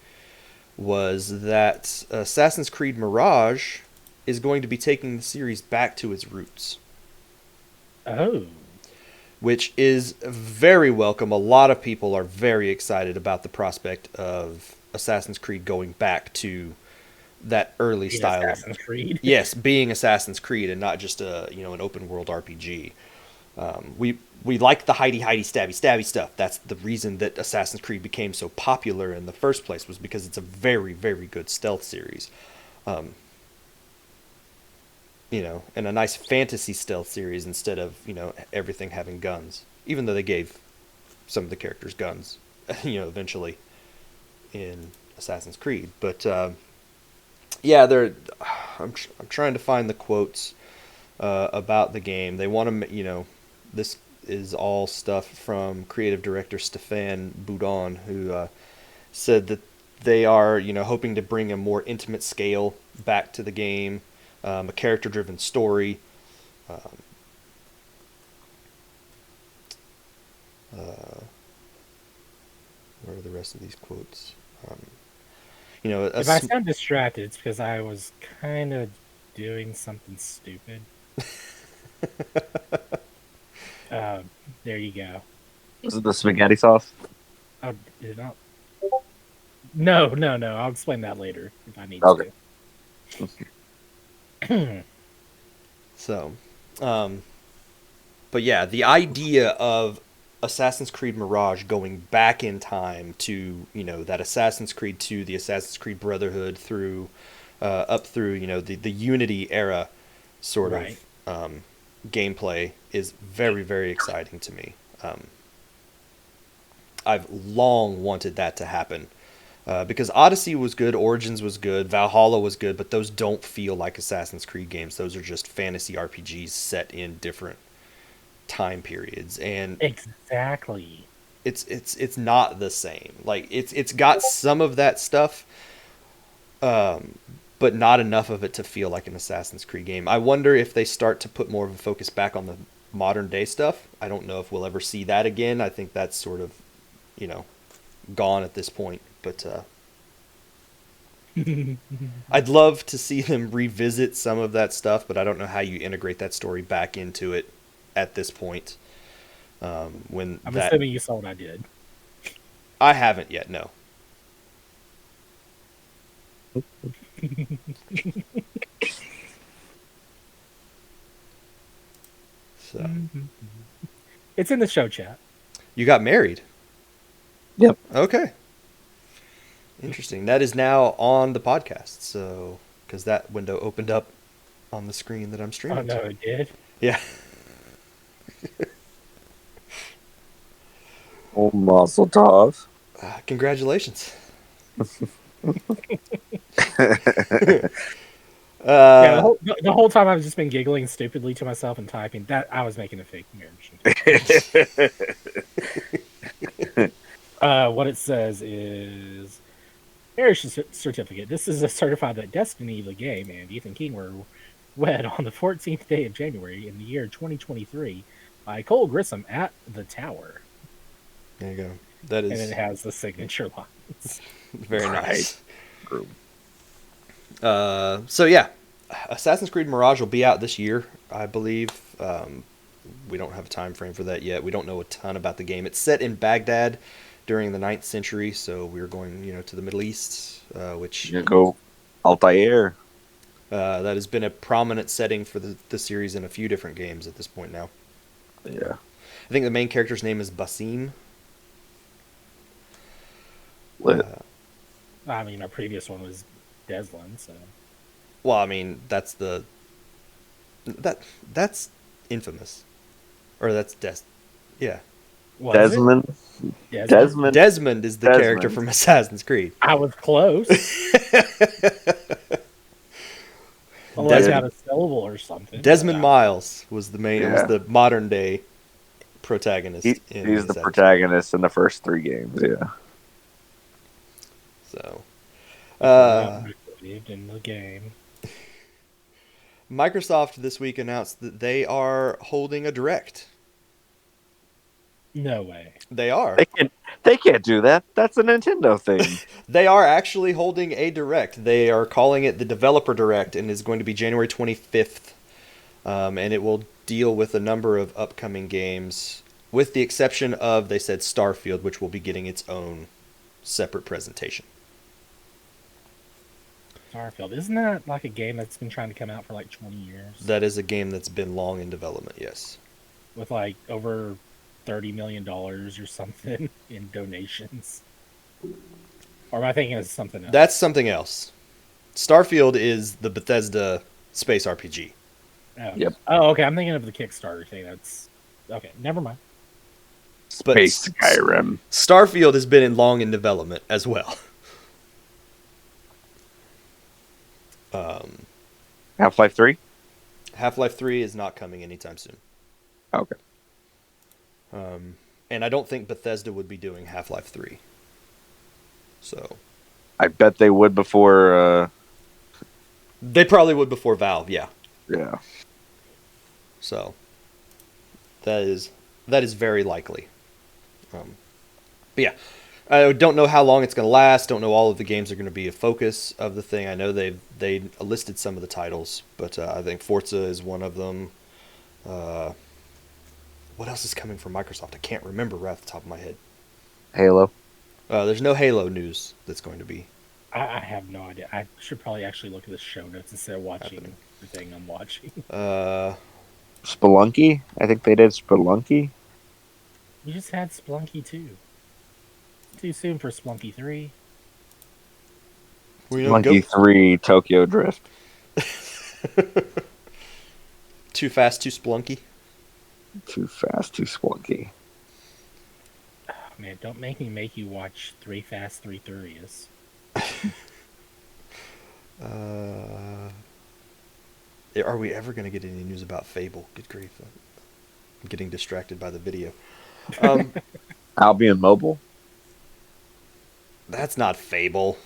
was that Assassin's Creed Mirage is going to be taking the series back to its roots. Oh. Which is very welcome. A lot of people are very excited about the prospect of Assassin's Creed going back to that early style. Assassin's Creed. Yes, being Assassin's Creed and not just an open world RPG. We like the hidey stabby stuff. That's the reason that Assassin's Creed became so popular in the first place, was because it's a very, very good stealth series. And a nice fantasy stealth series instead of, everything having guns. Even though they gave some of the characters guns, eventually in Assassin's Creed. But, yeah, I'm trying to find the quotes about the game. They want to, this is all stuff from creative director Stéphane Boudon, who said that They are, hoping to bring a more intimate scale back to the game, a character-driven story. Um, where are the rest of these quotes? If I sound distracted, it's because I was kind of doing something stupid. There you go. Was it the spaghetti sauce? Oh, did it not? No. I'll explain that later if I need Okay. to. So, but yeah, the idea of Assassin's Creed Mirage going back in time to, that Assassin's Creed 2, the Assassin's Creed Brotherhood through, up through, the Unity era sort Right. of gameplay is very, very exciting to me. I've long wanted that to happen. Because Odyssey was good, Origins was good, Valhalla was good, but those don't feel like Assassin's Creed games. Those are just fantasy RPGs set in different time periods, and Exactly. it's not the same. Like it's got some of that stuff, but not enough of it to feel like an Assassin's Creed game. I wonder if they start to put more of a focus back on the modern day stuff. I don't know if we'll ever see that again. I think that's sort of, gone at this point. But I'd love to see them revisit some of that stuff, but I don't know how you integrate that story back into it at this point. When I'm assuming you saw what I did. I haven't yet, no. So It's in the show chat. you got married? Yep. Okay. Interesting. That is now on the podcast. So, because that window opened up on the screen that I'm streaming. Oh no, it did. Yeah. Oh, Mazel Tov. Congratulations. Yeah, the whole time I've just been giggling stupidly to myself and typing that I was making a fake marriage. What it says is marriage certificate. This is a certified that Destiny, the game, and Ethan King were wed on the 14th day of January in the year 2023 by Cole Grissom at the Tower. There you go. That is. And it has the signature lines. Very nice. So yeah, Assassin's Creed Mirage will be out this year, I believe. We don't have a time frame for that yet. We don't know a ton about the game. It's set in Baghdad during the 9th century, so we're going, to the Middle East, which You go Altair. that has been a prominent setting for the series in a few different games at this point now. Yeah. I think the main character's name is Basim. Lit. I mean, our previous one was Deslan, so. Well, I mean, that's infamous, or that's yeah. Was it? Desmond. Desmond is the character from Assassin's Creed. I was close. Unless it had a syllable or something. Desmond Miles was the main. Yeah. Was the modern day protagonist. He's the protagonist in the first 3 games. Yeah. So, in the game. Microsoft this week announced that they are holding a direct. No way. They are. They can't do that. That's a Nintendo thing. They are actually holding a direct. They are calling it the Developer Direct, and is going to be January 25th. And it will deal with a number of upcoming games, with the exception of, they said, Starfield, which will be getting its own separate presentation. Starfield. Isn't that like a game that's been trying to come out for like 20 years? That is a game that's been long in development, yes. With like over $30 million or something in donations. Or am I thinking of something else? That's something else. Starfield is the Bethesda space RPG. Oh. Yep. Oh, okay. I'm thinking of the Kickstarter thing. That's okay. Never mind. But Space Skyrim. Starfield has been long in development as well. Half-Life 3? Half-Life 3 is not coming anytime soon. Okay. And I don't think Bethesda would be doing Half-Life 3. So, I bet they would before. They probably would before Valve, yeah. Yeah. So that is very likely. But yeah, I don't know how long it's going to last. Don't know all of the games are going to be a focus of the thing. I know they listed some of the titles, but I think Forza is one of them. What else is coming from Microsoft? I can't remember right off the top of my head. Halo. There's no Halo news that's going to be. I have no idea. I should probably actually look at the show notes instead of watching the thing I'm watching. Spelunky? I think they did Spelunky. We just had Splunky 2. Too soon for Splunky 3. Spelunky 3 Tokyo Drift. Too fast, too splunky. Too fast, too splunky. Oh, man, don't make me make you watch 3 Fast, 3 Furious. Are we ever going to get any news about Fable? Good grief. I'm getting distracted by the video. Albion Mobile? That's not Fable.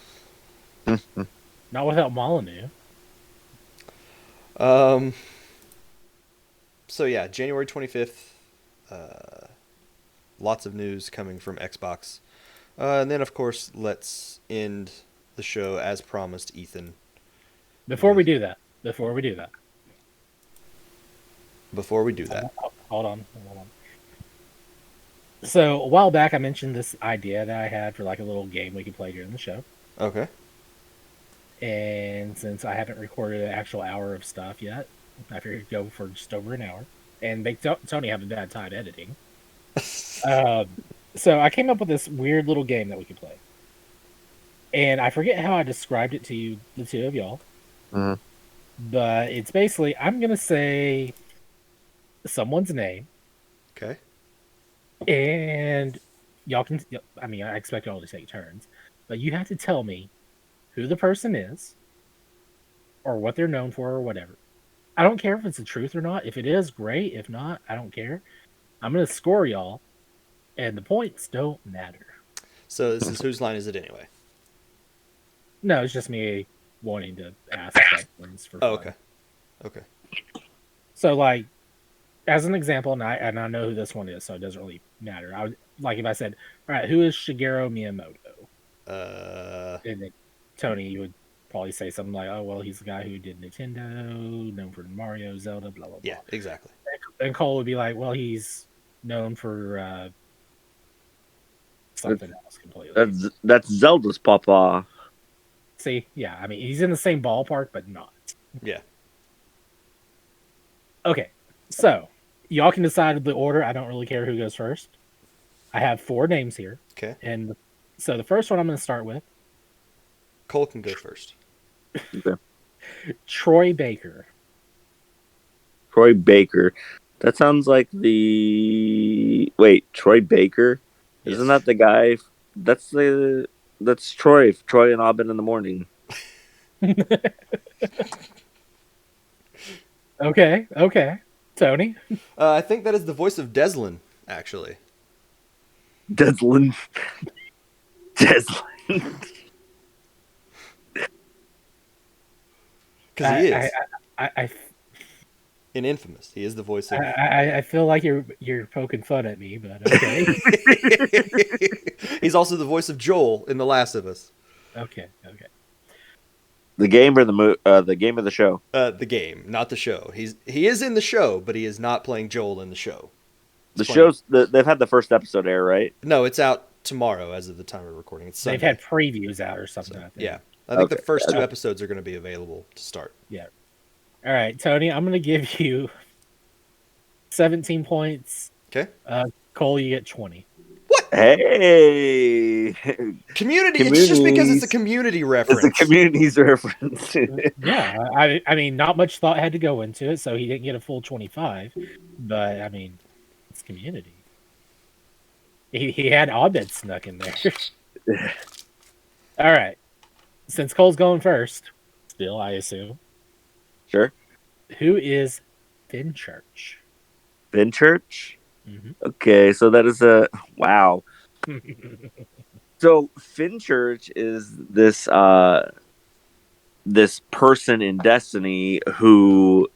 Not without Molyneux. So yeah, January 25th. Lots of news coming from Xbox. And then, of course, let's end the show as promised, Ethan. Before we do that. Hold on. So, a while back, I mentioned this idea that I had for like a little game we could play during the show. Okay. And since I haven't recorded an actual hour of stuff yet, I figured go for just over an hour. And make Tony have a bad time editing. So I came up with this weird little game that we could play. And I forget how I described it to you, the two of y'all. Mm-hmm. But it's basically, I'm going to say someone's name. Okay. And y'all can, I expect y'all to take turns. But you have to tell me who the person is, or what they're known for, or whatever. I don't care if it's the truth or not. If it is, great. If not, I don't care. I'm going to score y'all, and the points don't matter. So this is whose line is it anyway? No, it's just me wanting to ask questions for fun. Oh, okay. So, like, as an example, and I know who this one is, so it doesn't really matter. I would, like, if I said, all right, who is Shigeru Miyamoto? And then, Tony, you would probably say something like, oh, well, he's the guy who did Nintendo, known for Mario, Zelda, blah, blah, blah. Yeah, exactly. And Cole would be like, well, he's known for something else completely. That's Zelda's papa. See, yeah, he's in the same ballpark, but not. Yeah. Okay, so y'all can decide the order. I don't really care who goes first. I have 4 names here. Okay. And so the first one I'm going to start with. Cole can go first. Okay. Troy Baker. Troy Baker. That sounds like the... Wait, Troy Baker? Yes. Isn't that the guy? That's Troy. Troy and Abin in the morning. Okay. Tony? I think that is the voice of Deslin, actually. Deslin. Because he is. I In Infamous, he is the voice of... I feel like you're poking fun at me, but okay. He's also the voice of Joel in The Last of Us. Okay. The game or the game of the show? The game, not the show. He is in the show, but he is not playing Joel in the show. They've had the first episode air, right? No, it's out tomorrow as of the time of recording. It's Sunday. They've had previews out or something. So, I think. Yeah. I think the first 2 episodes are going to be available to start. Yeah. All right, Tony, I'm going to give you 17 points. Okay. Cole, you get 20. What? Hey! Community. It's just because it's a community reference. It's a community's reference. Yeah, not much thought had to go into it, so he didn't get a full 25. But, it's community. He had Abed snuck in there. All right. Since Cole's going first, still, I assume. Sure. Who is Finchurch? Finchurch? Mm-hmm. Okay, so that is a... Wow. So Finchurch is this person in Destiny who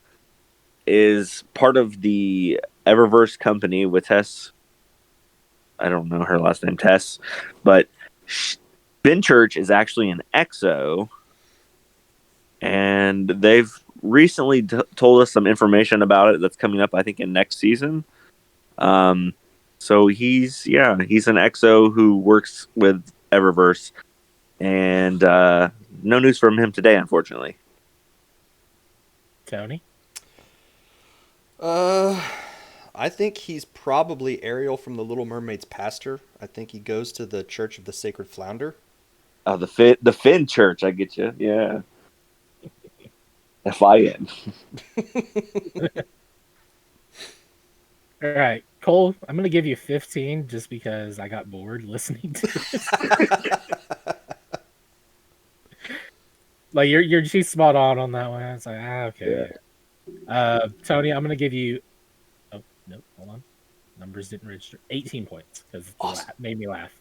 is part of the Eververse company with Tess. I don't know her last name, Tess, but Finchurch is actually an Exo, and they've recently told us some information about it that's coming up, I think, in next season. So he's an Exo who works with Eververse, and no news from him today, unfortunately. Tony? I think he's probably Ariel from The Little Mermaid's pastor. I think he goes to the Church of the Sacred Flounder. Oh, the Finn Church, I get you. Yeah. FIN. All right, Cole, I'm going to give you 15 just because I got bored listening to this. Like, you're too spot on that one. It's like, okay. Yeah. Tony, I'm going to give you... Oh, no, hold on. Numbers didn't register. 18 points because Awesome. it made me laugh.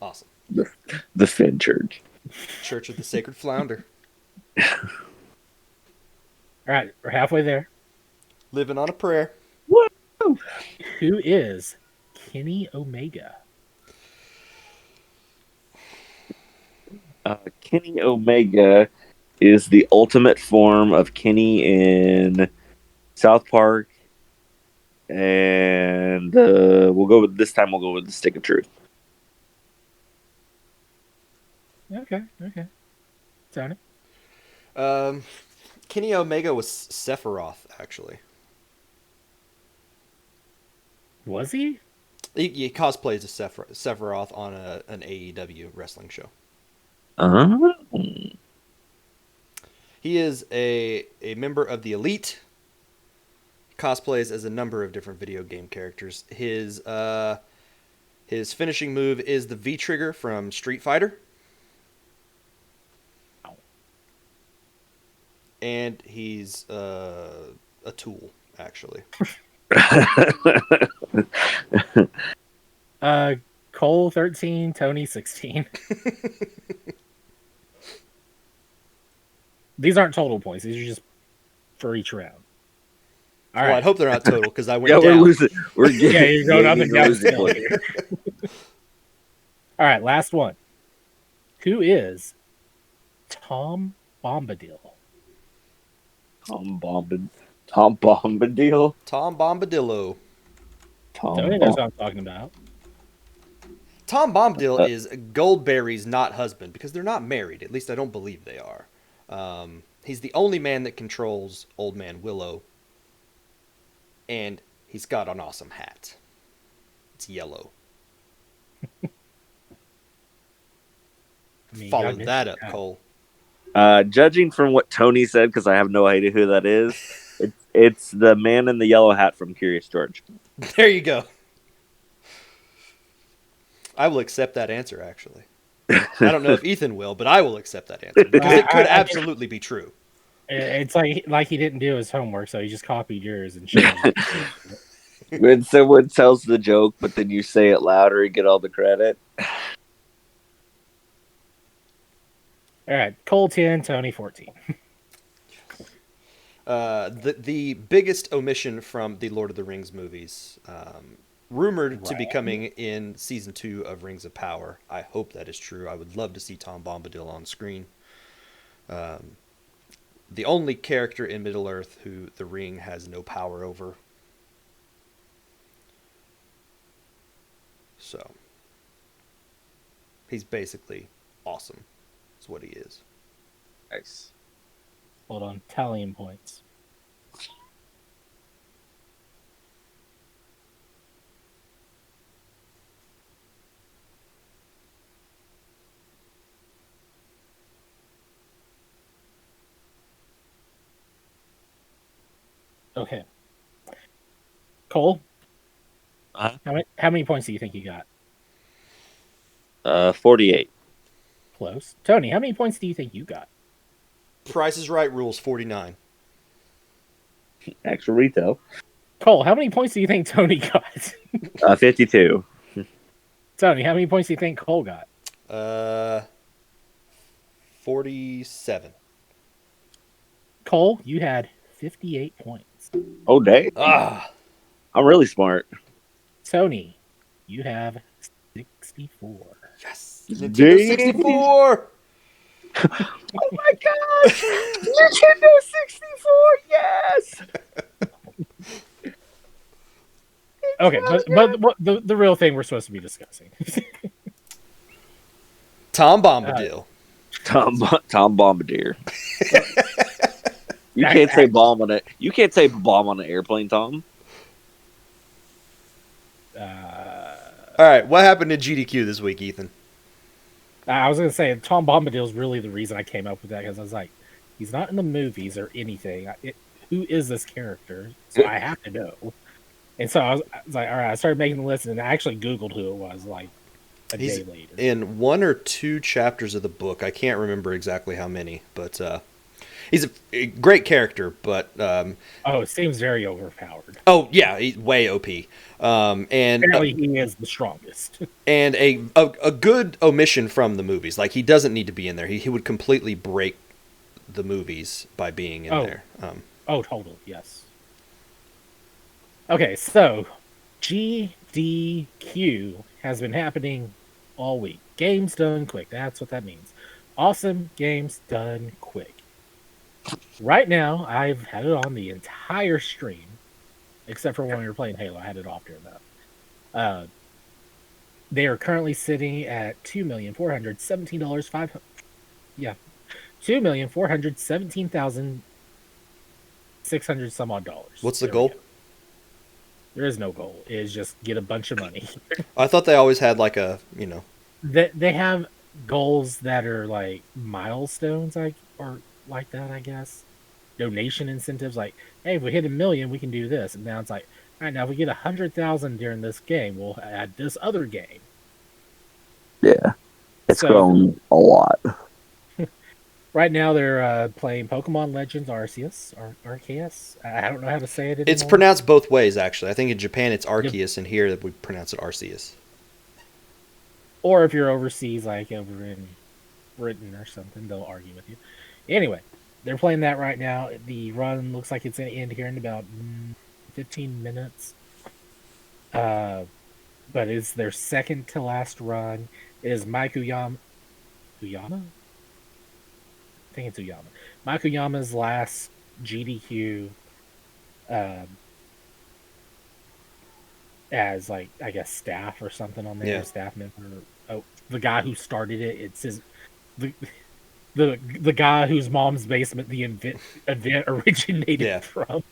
Awesome. The Finn Church. Church of the Sacred Flounder. All right, we're halfway there. Living on a prayer. Woo! Who is Kenny Omega? Kenny Omega is the ultimate form of Kenny in South Park, and we'll go with the Stick of Truth. Okay. Tony? Kenny Omega was Sephiroth, actually. Was he? He cosplays as Sephiroth on an AEW wrestling show. Oh. He is a member of the Elite. Cosplays as a number of different video game characters. His finishing move is the V trigger from Street Fighter. And he's a tool, actually. Cole 13, Tony 16. These aren't total points. These are just for each round. All right. I'd hope they're not total because I went Yeah, down. we're losing. We're Yeah, you're going up and down losing still points. here. All right, last one. Who is Tom Bombadil? Tom Bombadil. Tom Bombadillo. Tony knows what I'm talking about. Tom Bombadil is Goldberry's not husband because they're not married. At least I don't believe they are. He's the only man that controls Old Man Willow. And he's got an awesome hat. It's yellow. Follow that up, Cole. Judging from what Tony said, because I have no idea who that is, it's the man in the yellow hat from Curious George. There you go. I will accept that answer, actually. I don't know if Ethan will, but I will accept that answer because it could absolutely be true. It's like he didn't do his homework, so he just copied yours and changed it. When someone tells the joke, but then you say it louder, you get all the credit. All right, Cole 10, Tony 14. The biggest omission from the Lord of the Rings movies, rumored to be coming in season 2 of Rings of Power. I hope that is true. I would love to see Tom Bombadil on screen. The only character in Middle Earth who the ring has no power over. So, he's basically awesome. That's what he is. Nice. Hold on, tallying points. Okay. Cole? Uh-huh. How many points do you think you got? 48. Close. Tony, how many points do you think you got? Price is Right rules 49. Actual retail. Cole, how many points do you think Tony got? 52. Tony, how many points do you think Cole got? 47. Cole, you had 58 points. Oh, dang. Ah, I'm really smart. Tony, you have 64. yes. Nintendo Dang. 64. Oh my gosh! Nintendo 64, yes! Okay, but what the real thing we're supposed to be discussing. Tom Bombadil. Tom Bombadil. You can't say bomb on it. You can't say bomb on an airplane, Tom. All right, what happened to GDQ this week, Ethan? I was going to say, Tom Bombadil is really the reason I came up with that, because I was like, he's not in the movies or anything. Who is this character? So I have to know. And so I was like, all right, I started making the list, and I actually Googled who it was, like, a day later. In 1 or 2 chapters of the book. I can't remember exactly how many, but he's a great character, but... it seems very overpowered. Oh, yeah, he's way OP. And Apparently he is the strongest. And a good omission from the movies. Like, he doesn't need to be in there. He would completely break the movies by being in there. Totally, yes. Okay, so GDQ has been happening all week. Games done quick. That's what that means. Awesome games done quick. Right now, I've had it on the entire stream, except for when we were playing Halo. I had it off during that. They are currently sitting at $2,417,500. Yeah, $2,417,600 some odd dollars. What's the goal? There is no goal. It is just get a bunch of money. I thought they always had like a, They have goals that are like milestones, or like that, I guess. Donation incentives, like, hey, if we hit 1 million, we can do this. And now it's like, all right, now if we get 100,000 during this game, we'll add this other game. Yeah, it's grown a lot. Right now, they're playing Pokemon Legends Arceus. Arceus? I don't know how to say it anymore. It's pronounced both ways, actually. I think in Japan it's Arceus, and here we pronounce it Arceus. Or if you're overseas, like over in Britain or something, they'll argue with you. Anyway, they're playing that right now. The run looks like it's going to end here in about 15 minutes. But it's their second to last run. It is Uyama? I think it's Uyama. Mike Uyama's last GDQ as, like, I guess staff or something on there. Yeah. Staff member. Oh, the guy who started it. It's his the guy whose mom's basement the event originated from.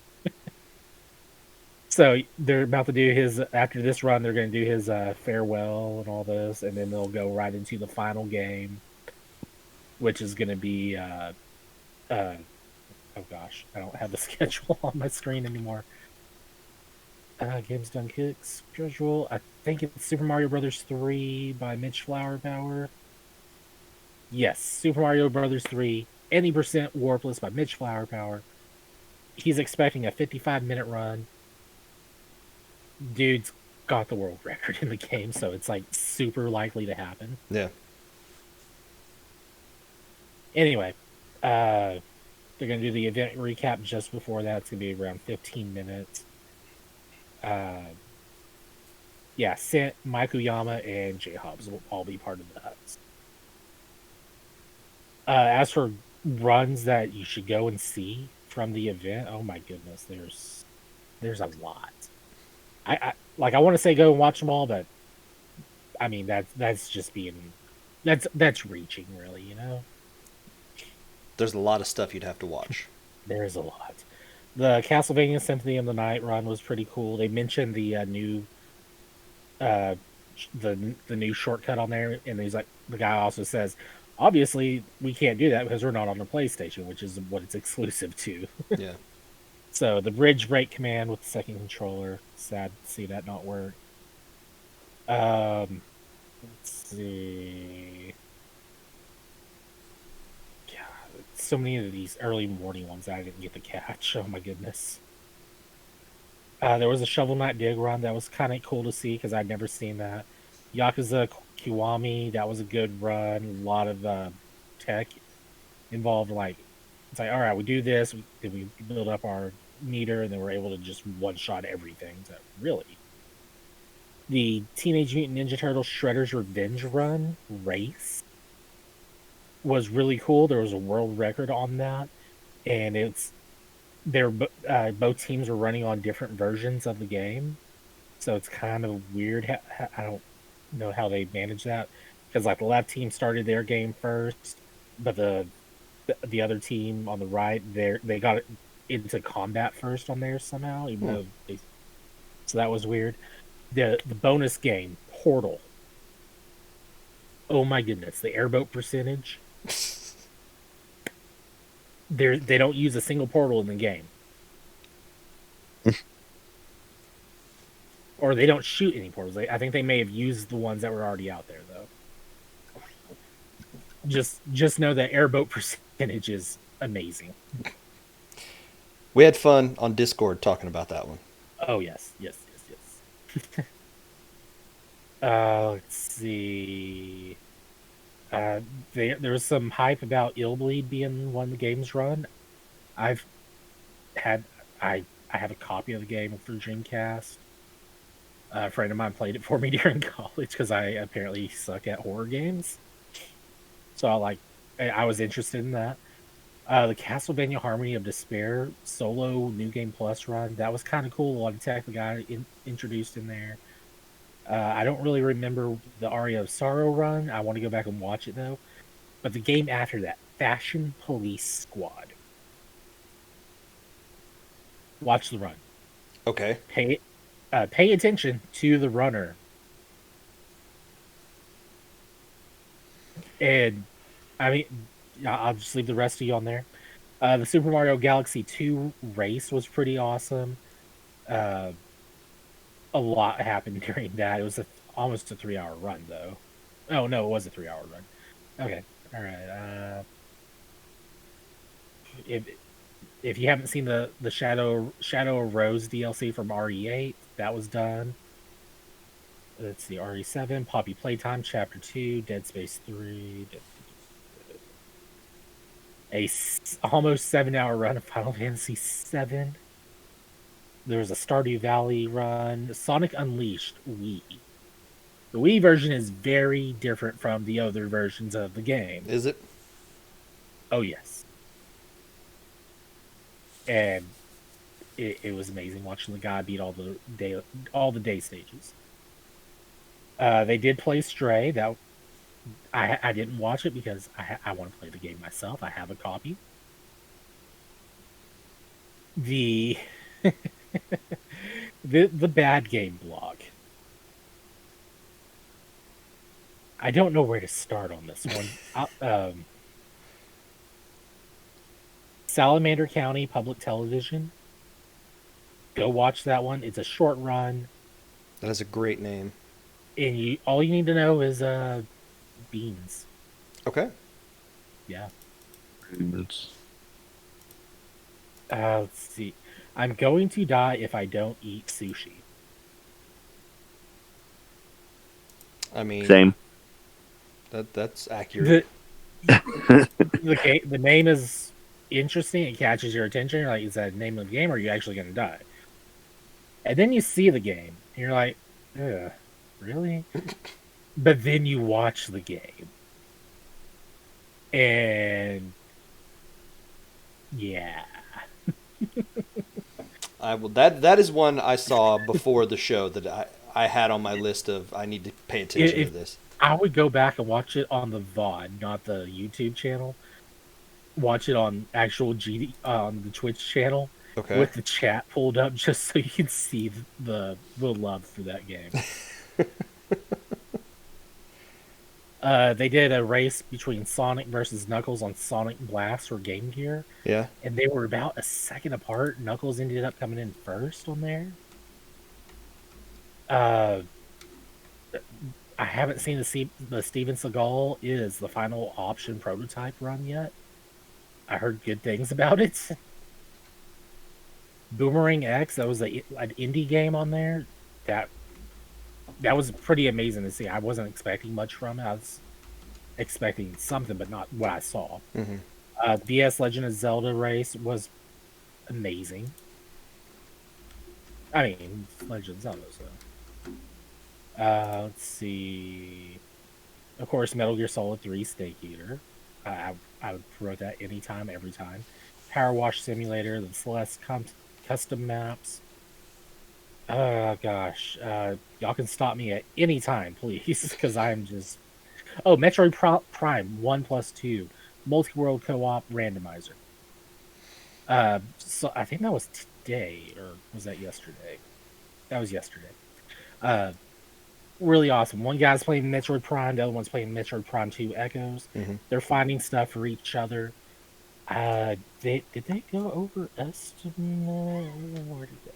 So they're about to do his, after this run, they're going to do his farewell and all this, and then they'll go right into the final game, which is going to be, oh gosh, I don't have the schedule on my screen anymore. Games Done Kicks, schedule, I think it's Super Mario Brothers 3 by Mitch Flowerpower. Yes, Super Mario Brothers 3, any percent warpless by Mitch Flowerpower. He's expecting a 55-minute run. Dude's got the world record in the game, so it's like super likely to happen. Yeah. Anyway, they're going to do the event recap just before that. It's going to be around 15 minutes. Yeah, Sant, Mike Uyama, and J Hobbs will all be part of that. As for runs that you should go and see from the event, oh my goodness, there's a lot. I want to say go and watch them all, but I mean that's just being that's reaching, really, you know. There's a lot of stuff you'd have to watch. There's a lot. The Castlevania Symphony of the Night run was pretty cool. They mentioned the new the new shortcut on there, and he's like, the guy also says, obviously we can't do that because we're not on the PlayStation, which is what it's exclusive to. Yeah. So the bridge break command with the second controller. Sad to see that not work. Let's see. God, so many of these early morning ones I didn't get to catch. Oh my goodness. There was a Shovel Knight Dig run that was kind of cool to see because I'd never seen that. Yakuza Kiwami, that was a good run. A lot of tech involved. Like, it's like, all right, we do this, then we build up our meter, and then we're able to just one-shot everything. So, really. The Teenage Mutant Ninja Turtles Shredder's Revenge run race was really cool. There was a world record on that, and both teams were running on different versions of the game, so it's kind of weird. I don't know how they manage that, because like the left team started their game first, but the other team on the right, they got into combat first on theirs somehow, even though so that was weird. The bonus game, Portal. Oh my goodness, the airboat percentage. They don't use a single portal in the game. Or they don't shoot any portals. I think they may have used the ones that were already out there, though. Just know that airboat percentage is amazing. We had fun on Discord talking about that one. Oh, yes. Let's see. There was some hype about Illbleed being one of the games run. I have a copy of the game for Dreamcast. A friend of mine played it for me during college because I apparently suck at horror games. So I was interested in that. The Castlevania Harmony of Despair solo New Game Plus run, that was kind of cool. A lot of tech the guy introduced in there. I don't really remember the Aria of Sorrow run. I want to go back and watch it, though. But the game after that, Fashion Police Squad. Watch the run. Okay. Pay attention to the runner. And, I mean, I'll just leave the rest of you on there. The Super Mario Galaxy 2 race was pretty awesome. A lot happened during that. It was almost a 3-hour run, though. Oh, no, it was a 3-hour run. Okay, all right. If you haven't seen the Shadow of Rose DLC from RE8, that was done. Let's see, RE7, Poppy Playtime, Chapter 2, Dead Space 3, almost 7-hour run of Final Fantasy 7. There was a Stardew Valley run. Sonic Unleashed Wii. The Wii version is very different from the other versions of the game. Is it? Oh, yes. And it was amazing watching the guy beat all the day stages. They did play Stray. That I didn't watch it because I want to play the game myself. I have a copy. The bad game blog. I don't know where to start on this one. Salamander County Public Television. Go watch that one. It's a short run. That is a great name. And all you need to know is beans. Okay. Yeah. Let's see. I'm going to die if I don't eat sushi. I mean, same. That's accurate. The name is interesting. It catches your attention. You're like, is that the name of the game, or are you actually going to die? And then you see the game, and you're like, ugh, really? But then you watch the game. And yeah. That is one I saw before the show that I had on my list of I need to pay attention to this. I would go back and watch it on the VOD, not the YouTube channel. Watch it on actual on the Twitch channel, okay, with the chat pulled up just so you can see the love for that game. They did a race between Sonic versus Knuckles on Sonic Blast for Game Gear. Yeah. And they were about a second apart. Knuckles ended up coming in first on there. I haven't seen the Steven Seagal is the final option prototype run yet. I heard good things about it. Boomerang X, that was an indie game on there. That that was pretty amazing to see. I wasn't expecting much from it. I was expecting something, but not what I saw. Mm-hmm. DS Legend of Zelda race was amazing. I mean, it's Legend of Zelda, so. Let's see. Of course, Metal Gear Solid 3 Snake Eater. I would promote that anytime, every time. Power Wash Simulator, the Celeste custom maps. Oh, gosh. Y'all can stop me at any time, please, because I'm just... Oh, Metroid Prime 1+2. Multi-world co-op randomizer. So I think that was today, or was that yesterday? That was yesterday. Really awesome. One guy's playing Metroid Prime, the other one's playing Metroid Prime 2 Echoes. Mm-hmm. They're finding stuff for each other. Did they go over estimate? Where'd it go?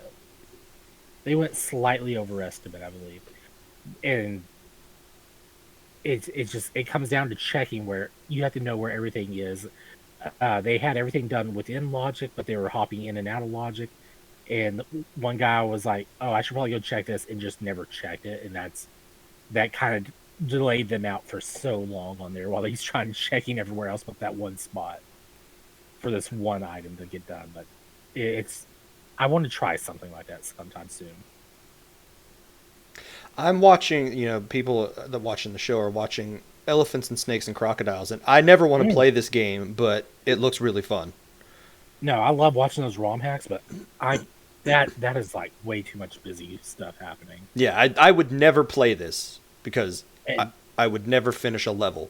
They went slightly over estimate, I believe. And it comes down to checking where you have to know where everything is. They had everything done within logic, but they were hopping in and out of logic. And one guy was like, "Oh, I should probably go check this," and just never checked it. And that kind of delayed them out for so long on there while he's trying checking everywhere else but that one spot for this one item to get done. But I want to try something like that sometime soon. I'm watching, people that watching the show are watching Elephants and Snakes and Crocodiles, and I never want to play this game, but it looks really fun. No, I love watching those ROM hacks, but that is like way too much busy stuff happening. Yeah, I would never play this because I would never finish a level.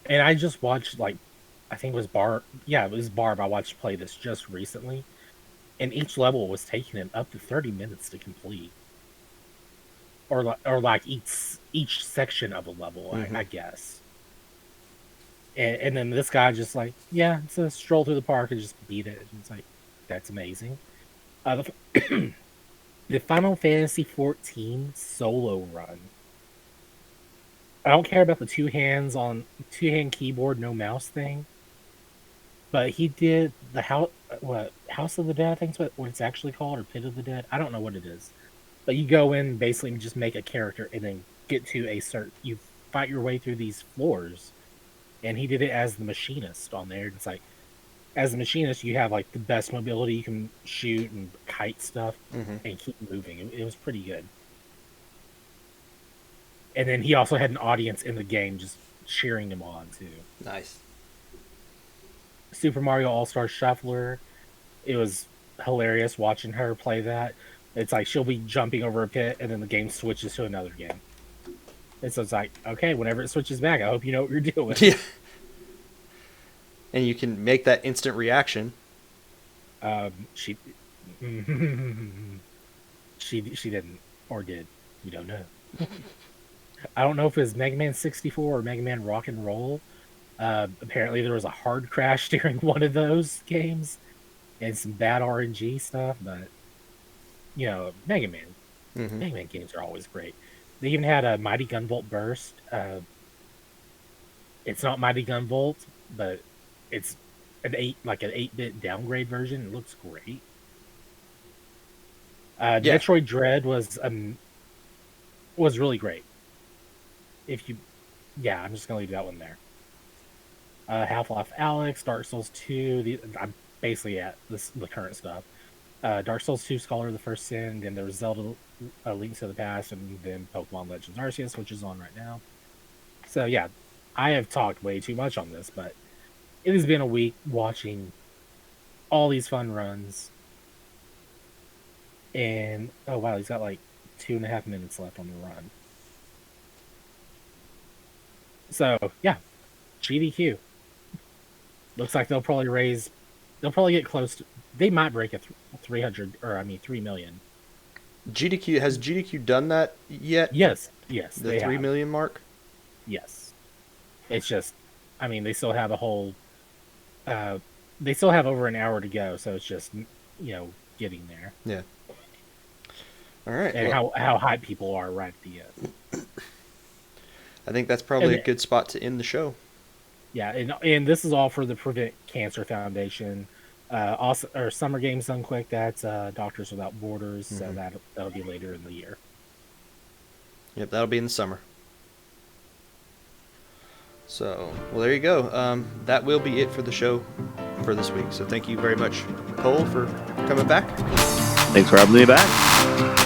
And I just watched, like, I think it was Barb. Yeah, it was Barb. I watched play this just recently, and each level was taking him up to 30 minutes to complete, or like each section of a level, Mm-hmm. I guess. And then this guy just like, yeah, it's a stroll through the park and just beat it. And it's like, that's amazing. The Final Fantasy 14 solo run. I don't care about the two-hand keyboard, no mouse thing. But he did the House of the Dead, I think is what it's actually called, or Pit of the Dead. I don't know what it is. But you go in, basically just make a character and then get to you fight your way through these floors. And he did it as the machinist on there. It's like, as the machinist, you have like the best mobility. You can shoot and kite stuff and keep moving. It was pretty good. And then he also had an audience in the game just cheering him on too. Nice. Super Mario All-Star Shuffler. It was hilarious watching her play that. It's like she'll be jumping over a pit and then the game switches to another game. And so it's like, okay, whenever it switches back, I hope you know what you're doing. Yeah. And you can make that instant reaction. She didn't, or did. We don't know. I don't know if it was Mega Man 64 or Mega Man Rock and Roll. Apparently there was a hard crash during one of those games and some bad RNG stuff, but Mega Man. Mm-hmm. Mega Man games are always great. They even had a Mighty Gunvolt Burst. It's not Mighty Gunvolt, but it's an 8-bit downgrade version. It looks great. Yeah. Metroid Dread was really great. I'm just gonna leave that one there. Half-Life Alyx, Dark Souls 2. I'm basically at the current stuff. Dark Souls 2, Scholar of the First Sin. Then there was Zelda Link to the Past, and then Pokemon Legends Arceus, which is on right now. So yeah, I have talked way too much on this, but it has been a week watching all these fun runs. And oh wow, he's got like 2.5 minutes left on the run. So yeah, GDQ. Looks like they'll probably get close to. They might break a 3 million. Has GDQ done that yet? Yes, The 3 million mark? Yes. It's just, they still have they still have over an hour to go, so it's just, getting there. Yeah. All right. And how hyped people are right at the end. I think that's probably a good spot to end the show. Yeah, and this is all for the Prevent Cancer Foundation. Also, or Summer Games Done Quick, that's Doctors Without Borders, so that'll be later in the year. Yep, that'll be in the summer. So, well, there you go. That will be it for the show for this week. So thank you very much, Cole, for coming back. Thanks for having me back.